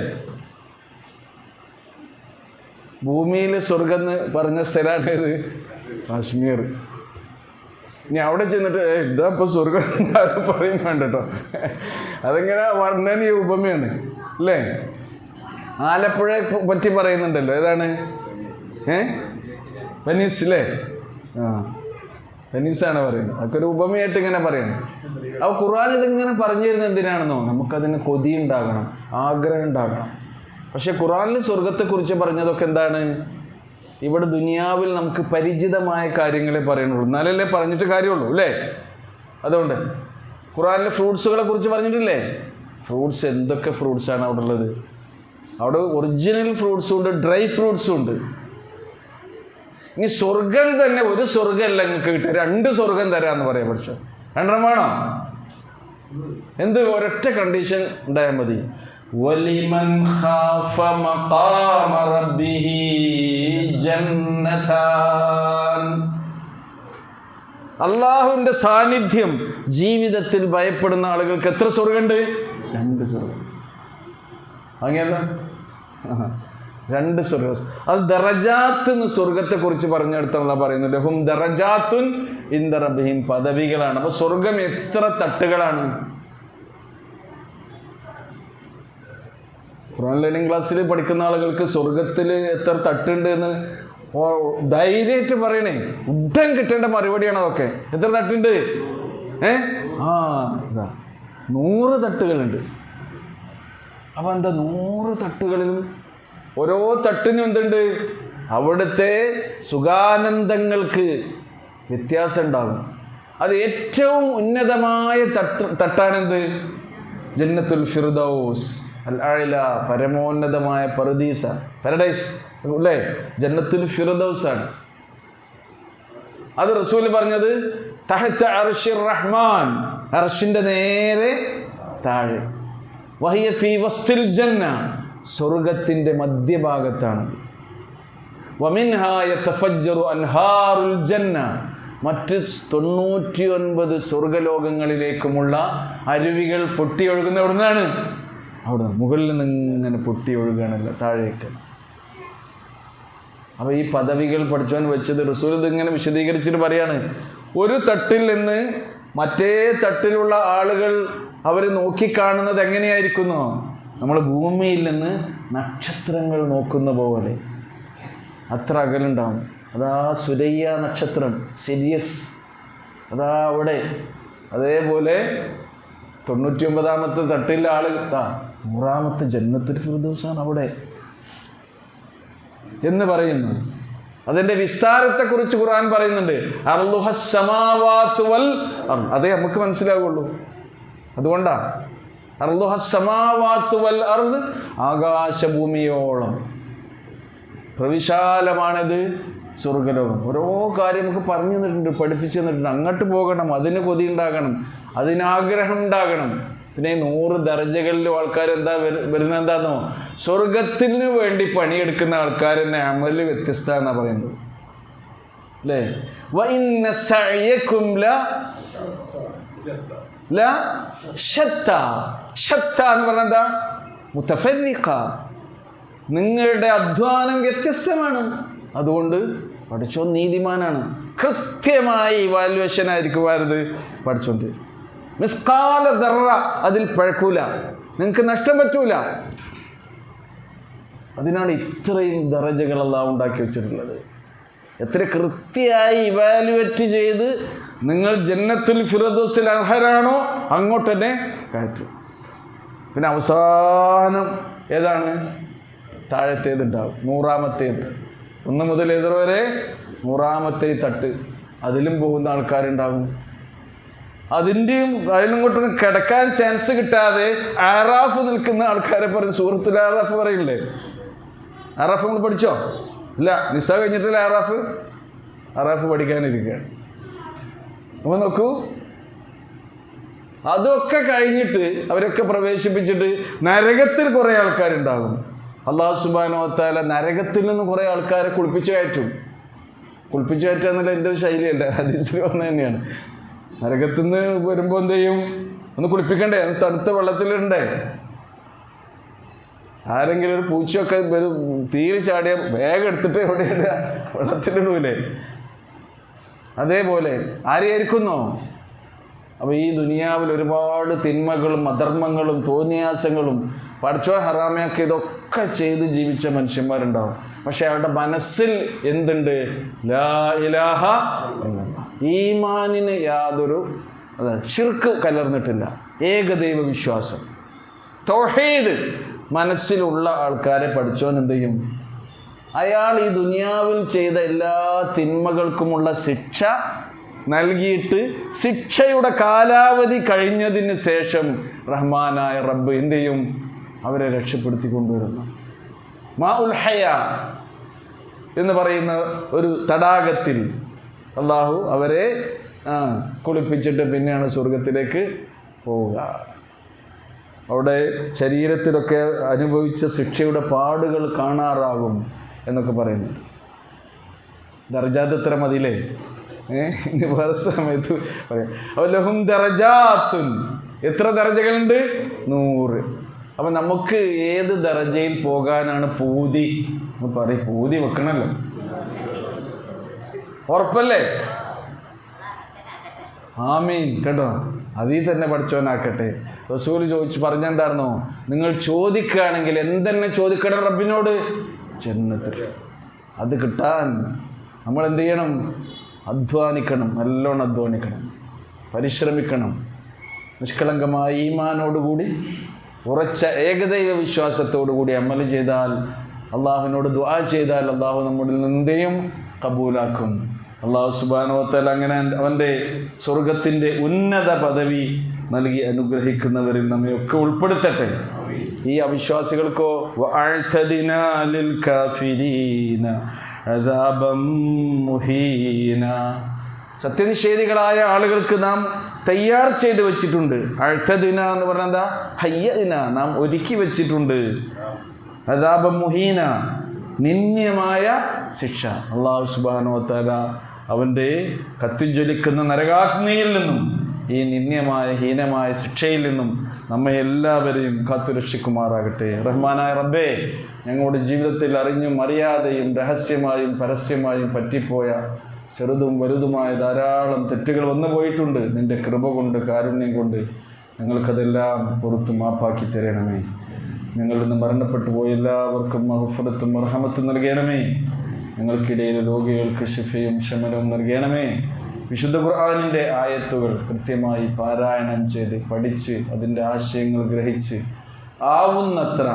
ഭൂമിയിൽ സ്വർഗം എന്ന് പറഞ്ഞ സ്ഥലമാണ് ഇത് കാശ്മീർ. ഇനി അവിടെ ചെന്നിട്ട് ഇതാ ഇപ്പോൾ സ്വർഗം പറയും വേണ്ട കേട്ടോ. അതെങ്ങനെ വർണ്ണനീയ ഉപമയാണ് അല്ലേ? ആലപ്പുഴയെ പറ്റി പറയുന്നുണ്ടല്ലോ. ഏതാണ്? വെനീസ് അല്ലേ? വെനീസാണ് പറയുന്നത്. അതൊക്കെ ഒരു ഉപമയായിട്ട് ഇങ്ങനെ പറയണം. അപ്പോൾ ഖുർആൻ ഇതിങ്ങനെ പറഞ്ഞു തരുന്നത് എന്തിനാണെന്നോ, നമുക്കതിന് കൊതി ഉണ്ടാകണം, ആഗ്രഹം ഉണ്ടാകണം. പക്ഷെ ഖുർആനിൽ സ്വർഗത്തെക്കുറിച്ച് പറഞ്ഞതൊക്കെ എന്താണ്? ഇവിടെ ദുനിയാവിൽ നമുക്ക് പരിചിതമായ കാര്യങ്ങളെ പറയുന്നുള്ളൂ, എന്നാലല്ലേ പറഞ്ഞിട്ട് കാര്യമുള്ളൂ അല്ലേ? അതുകൊണ്ട് ഖുർആനിലെ ഫ്രൂട്ട്സുകളെ കുറിച്ച് പറഞ്ഞിട്ടില്ലേ? ഫ്രൂട്ട്സ് എന്തൊക്കെ ഫ്രൂട്ട്സാണ് അവിടെ ഉള്ളത്? അവിടെ ഒറിജിനൽ ഫ്രൂട്ട്സും ഉണ്ട്, ഡ്രൈ ഫ്രൂട്ട്സും ഉണ്ട്. ഇനി സ്വർഗം തന്നെ ഒരു സ്വർഗമല്ല നിങ്ങൾക്ക് കിട്ടുക, 2 സ്വർഗം തരാമെന്ന് പറയാം. പക്ഷെ 2 വേണോ? എന്ത്? ഒരൊറ്റ കണ്ടീഷൻ ഉണ്ടായാൽ മതി. വലിമൻ ഖാഫ മഖാമ റബ്ബിഹി ജന്നതാൻ. അള്ളാഹുവിന്റെ സാന്നിധ്യം ജീവിതത്തിൽ ഭയപ്പെടുന്ന ആളുകൾക്ക് എത്ര സ്വർഗമുണ്ട്? 2 സ്വർഗം. അങ്ങനെയല്ല, 2 സ്വർഗം. അത് ദറജാത്ത് എന്ന് സ്വർഗത്തെ കുറിച്ച് പറഞ്ഞെടുത്തുള്ള പറയുന്നത് ഹും ദറജാത്തുൻ ഇൻദ റബ്ബിഹിം, പദവികളാണ്. അപ്പൊ സ്വർഗം എത്ര തട്ടുകളാണ്? ഖുർആൻ ലേണിംഗ് ക്ലാസ്സിൽ പഠിക്കുന്ന ആളുകൾക്ക് സ്വർഗത്തിൽ എത്ര തട്ടുണ്ട് എന്ന് ധൈര്യമായിട്ട് പറയണേ. ഉടൻ കിട്ടേണ്ട മറുപടിയാണ് അതൊക്കെ. എത്ര തട്ടുണ്ട്? 100 തട്ടുകളുണ്ട്. അപ്പൊ എന്താ 100 തട്ടുകളിലും ഓരോ തട്ടിനും എന്തുണ്ട്? അവിടുത്തെ സുഖാനന്ദങ്ങൾക്ക് വ്യത്യാസം ഉണ്ടാകും. അത് ഏറ്റവും ഉന്നതമായ തട്ടാണെന്ത്? ജന്നത്തുൽ ഫിർദൗസ് അൽ അഅ്ല, പരമോന്നതമായ പറുദീസ, പാരഡൈസ് അല്ലേ? ജന്നത്തുൽ ഫിർദൗസ് ആണ്. അത് റസൂൽ പറഞ്ഞത് തഹ്ത അർശിർ റഹ്മാൻ, അർശിന്റെ നേരെ താഴെ. വഹിയ ഫീ വസ്തിൽ ജന്ന, സ്വർഗത്തിന്റെ മധ്യഭാഗത്താണ്. വമിൻഹാ യതഫജ്ജറു അൻഹാറുൽ ജന്ന, മറ്റ് 99 സ്വർഗലോകങ്ങളിലേക്കുമുള്ള അരുവികൾ പൊട്ടിയൊഴുകുന്ന എവിടുന്നാണ്? അവിടെ മുകളിൽ നിന്ന് ഇങ്ങനെ പൊട്ടിയൊഴുകുകയാണല്ലോ താഴേക്ക്. അപ്പൊ ഈ പദവികൾ പഠിച്ചവൻ വെച്ചത് റസൂൽ ഇതിങ്ങനെ വിശദീകരിച്ചിട്ട് പറയാണ്, ഒരു തട്ടിൽ നിന്ന് മറ്റേ തട്ടിലുള്ള ആളുകൾ അവർ നോക്കിക്കാണുന്നത് എങ്ങനെയായിരിക്കുന്നു? നമ്മൾ ഭൂമിയിൽ നിന്ന് നക്ഷത്രങ്ങൾ നോക്കുന്ന പോലെ അത്ര അകലുണ്ടാവും. അതാ സുരയ്യ നക്ഷത്രം, സിരിയസ്, അതാ അവിടെ. അതേപോലെ 99ാമത്തെ തട്ടിലെ ആള് 100ാമത്തെ ജന്നത്തുൽ ഫിർദൗസാണ് അവിടെ എന്ന് പറയുന്നു. അതിന്റെ വിസ്താരത്തെക്കുറിച്ച് ഖുർആൻ പറയുന്നുണ്ട്. അർളുഹസ് സമാവാതു വൽ അർദ്, അതേ നമുക്ക് മനസ്സിലാവുള്ളൂ. അതുകൊണ്ടാ അർളുഹസ് സമാവാതു വൽ അർദ്, ആകാശഭൂമിയോളം പ്രവിശാലമാണത് സ്വർഗലോകം. ഓരോ കാര്യം നമുക്ക് പറഞ്ഞു തന്നിട്ടുണ്ട്, പഠിപ്പിച്ചു തന്നിട്ടുണ്ട്. അങ്ങോട്ട് പോകണം, അതിന് കൊതി ഉണ്ടാകണം, അതിനാഗ്രഹം ഉണ്ടാകണം. പിന്നെ 100 ദർജകളിലും ആൾക്കാർ എന്താ വരുന്നത്? എന്താണെന്നോ, സ്വർഗത്തിന് വേണ്ടി പണിയെടുക്കുന്ന ആൾക്കാർ തന്നെ അമല് വ്യത്യസ്ത എന്നാ പറയുന്നത് അല്ലേ? വഇന്ന സഅയകും ലശത്താ. ശത്താ എന്ന് പറഞ്ഞാൽ എന്താ? മുതഫരിഖ, നിങ്ങളുടെ അധ്വാനം വ്യത്യസ്തമാണ്. അതുകൊണ്ട് പഠിച്ചോൻ നീതിമാനാണ്. കൃത്യമായി ഇവാലുവേഷൻ ആയിരിക്കും ആരത്? പഠിച്ചോണ്ട്. മിസ്കാല ദർറ, അതിൽ പഴക്കൂല, നിങ്ങൾക്ക് നഷ്ടം പറ്റൂല. അതിനാണ് ഇത്രയും ദറജകൾ അല്ലാഹു ഉണ്ടാക്കി വെച്ചിട്ടുള്ളത്. എത്ര കൃത്യമായി ഇവാലുവേറ്റ് ചെയ്ത് നിങ്ങൾ ജന്നത്തുൽ ഫിർദൗസിൽ അർഹരാണോ അങ്ങോട്ട് തന്നെ കയറ്റും. പിന്നെ അവസാനം ഏതാണ്? താഴത്തേതുണ്ടാവും, 100ാമത്തേത്. 1 മുതൽ എത്ര വരെ? 100ാമത്തെ തട്ട്. അതിലും പോകുന്ന ആൾക്കാരുണ്ടാകും. അതിലിങ്ങോട്ടൊന്നും കിടക്കാൻ ചാൻസ് കിട്ടാതെ ആറാഫ് നിൽക്കുന്ന ആൾക്കാരെ പറയും. സൂറത്തുൽ ആറാഫ് പറയില്ലേ? ആറാഫ് നമ്മൾ പഠിച്ചോ? ഇല്ല, നിസാ കഴിഞ്ഞിട്ടില്ല ആറാഫ് പഠിക്കാനിരിക്കുകയാണ്. അപ്പോൾ നോക്കൂ, അതൊക്കെ കഴിഞ്ഞിട്ട് അവരൊക്കെ പ്രവേശിപ്പിച്ചിട്ട് നരകത്തിൽ കുറേ ആൾക്കാരുണ്ടാകും. അല്ലാഹു സുബ്ഹാനഹു വ തആല നരകത്തിൽ നിന്ന് കുറേ ആൾക്കാരെ കുളിപ്പിച്ച് കയറ്റും. കുളിപ്പിച്ച് കയറ്റുക എന്നുള്ള എൻ്റെ ഒരു ശൈലിയല്ല, ഹദീസിൽ വന്ന തന്നെയാണ്. നരകത്തിൽ നിന്ന് വരുമ്പോൾ എന്ത് ചെയ്യും? ഒന്ന് കുളിപ്പിക്കണ്ടേ? ഒന്ന് തണുത്ത വെള്ളത്തിലിടണ്ടേ? ആരെങ്കിലും ഒരു പൂച്ചയൊക്കെ തീരെ ചാടിയ വേഗം എടുത്തിട്ട് എവിടെ ഇടുക? വെള്ളത്തിലിടൂലേ? അതേപോലെ ആരെയായിരിക്കുന്നോ? അപ്പോൾ ഈ ദുനിയാവിൽ ഒരുപാട് തിന്മകളും അധർമ്മങ്ങളും തോന്നിയാസങ്ങളും പഠിച്ചോ ഹറാമയൊക്കെ ഇതൊക്കെ ചെയ്ത് ജീവിച്ച മനുഷ്യന്മാരുണ്ടാവും. പക്ഷെ അവരുടെ മനസ്സിൽ എന്തുണ്ട്? ലാ ഇലാഹ ഇല്ലല്ലാഹ്, ഈമാനിന് യാതൊരു ശിർക്ക് കലർന്നിട്ടില്ല, ഏകദൈവ വിശ്വാസം, തൗഹീദ് മനസ്സിലുള്ള ആൾക്കാരെ പഠിച്ചോൻ എന്ത് ചെയ്യും? അയാൾ ഈ ദുനിയാവിൽ ചെയ്ത എല്ലാ തിന്മകൾക്കുമുള്ള ശിക്ഷ നൽകിയിട്ട് ശിക്ഷയുടെ കാലാവധി കഴിഞ്ഞതിന് ശേഷം റഹ്മാനായ റബ്ബ് എന്ത് ചെയ്യും? അവരെ രക്ഷപ്പെടുത്തി കൊണ്ടുവരുന്നു. മാഉൽ ഹയാ എന്ന് പറയുന്ന ഒരു തടാകത്തിൽ അള്ളാഹു അവരെ കുളിപ്പിച്ചിട്ട് പിന്നെയാണ് സ്വർഗത്തിലേക്ക് പോവുക. അവിടെ ശരീരത്തിലൊക്കെ അനുഭവിച്ച ശിക്ഷയുടെ പാടുകൾ കാണാറാകും എന്നൊക്കെ പറയുന്നുണ്ട്. ദർജാത്ത് എത്ര മതിയില്ലേ? ഇനി വേറെ സമയത്ത് പറയാം. ലഹും ദറജാത്തുൻ, എത്ര ദർജകളുണ്ട്? 100. അപ്പം നമുക്ക് ഏത് ദർജയിൽ പോകാനാണ് പൂതി എന്ന് പറയും. പൂതി വെക്കണല്ലോ, ഉറപ്പല്ലേ? ആമീൻ കേട്ടോ. അതിൽ തന്നെ പഠിച്ചവനാക്കട്ടെ. റസൂൽ പറഞ്ഞെന്തായിരുന്നോ? നിങ്ങൾ ചോദിക്കുകയാണെങ്കിൽ എന്തെന്നെ ചോദിക്കണം റബ്ബിനോട്? ജന്നത്തിൽ. അത് കിട്ടാൻ നമ്മൾ എന്ത് ചെയ്യണം? അധ്വാനിക്കണം, നല്ലോണം അധ്വാനിക്കണം, പരിശ്രമിക്കണം. നിഷ്കളങ്കമായ ഈമാനോടുകൂടി ഉറച്ച ഏകദൈവ വിശ്വാസത്തോടുകൂടി അമൽ ചെയ്താൽ, അള്ളാഹുവിനോട് ദുആ ചെയ്താൽ അള്ളാഹു നമ്മുടെ എന്തെയും കബൂലാക്കും. അള്ളാഹു സുബ്ഹാനഹു വ തആല അങ്ങനെ അവൻ്റെ സ്വർഗത്തിൻ്റെ ഉന്നത പദവി നൽകി അനുഗ്രഹിക്കുന്നവരിൽ നമ്മയൊക്കെ ഉൾപ്പെടുത്തട്ടെ. ഈ അവിശ്വാസികൾക്കോ വഅഅ്തദിനാ ലിൽ കാഫിരീന അദാബം മുഹീന, സത്യനിഷേധികളായ ആളുകൾക്ക് നാം തയ്യാർ ചെയ്ത് വെച്ചിട്ടുണ്ട്. അഅ്തദിന എന്ന് പറഞ്ഞാൽ എന്താ? ഹയ്യദിന, നാം ഒരുക്കി വെച്ചിട്ടുണ്ട്. അദാബം മുഹീന, നിന്ദ്യമായ ശിക്ഷ. അല്ലാഹു സുബ്ഹാനഹു വ തആല അവൻ്റെ കത്തിജ്വലിക്കുന്ന നരകാഗ്നിയിൽ നിന്നും ഈ നിന്ദ്യമായ ഹീനമായ ശിക്ഷയിൽ നിന്നും നമ്മെ എല്ലാവരെയും കാത്തുരക്ഷിക്കുമാറാകട്ടെ. റഹ്മാനായ റബ്ബേ, ഞങ്ങളുടെ ജീവിതത്തിൽ അറിഞ്ഞും അറിയാതെയും രഹസ്യമായും പരസ്യമായും പറ്റിപ്പോയ ചെറുതും വലുതുമായ ധാരാളം തെറ്റുകൾ വന്നു പോയിട്ടുണ്ട്. നിൻ്റെ കൃപ കൊണ്ട്, കാരുണ്യം കൊണ്ട് ഞങ്ങൾക്കതെല്ലാം പുറത്ത് മാപ്പാക്കി തരണമേ. ഞങ്ങളിൽ നിന്ന് മരണപ്പെട്ടു പോയ എല്ലാവർക്കും മഗ്ഫിറത്തും റഹ്മത്തും നൽകണമേ. ഞങ്ങൾക്കിടയിൽ രോഗികൾക്ക് ശിഫയും ശമനവും നൽകണമേ. വിശുദ്ധ ഖുർആനിൻ്റെ ആയത്തുകൾ കൃത്യമായി പാരായണം ചെയ്ത് പഠിച്ച് അതിൻ്റെ ആശയങ്ങൾ ഗ്രഹിച്ച് ആവുന്നത്ര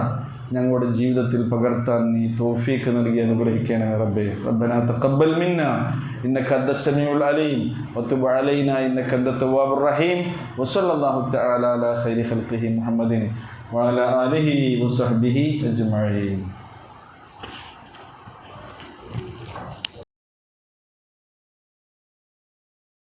ഞങ്ങളുടെ ജീവിതത്തിൽ പകർത്താൻ നീ തൗഫീഖ് നൽകി അനുഗ്രഹിക്കണമേ റബ്ബേ. റബ്ബനാ തഖബ്ബൽ മിന്നാ ഇന്നക അന്തസ് സമീഉൽ അലീം വതുബ് അലൈനാ ഇന്നക അന്തത് തവ്വാബുർ റഹീം വസല്ലല്ലാഹു തആല അലാ ഖൈരി ഖൽഖിഹി മുഹമ്മദിൻ വഅലാ ആലിഹി വസഹ്ബിഹി അജ്മഈൻ.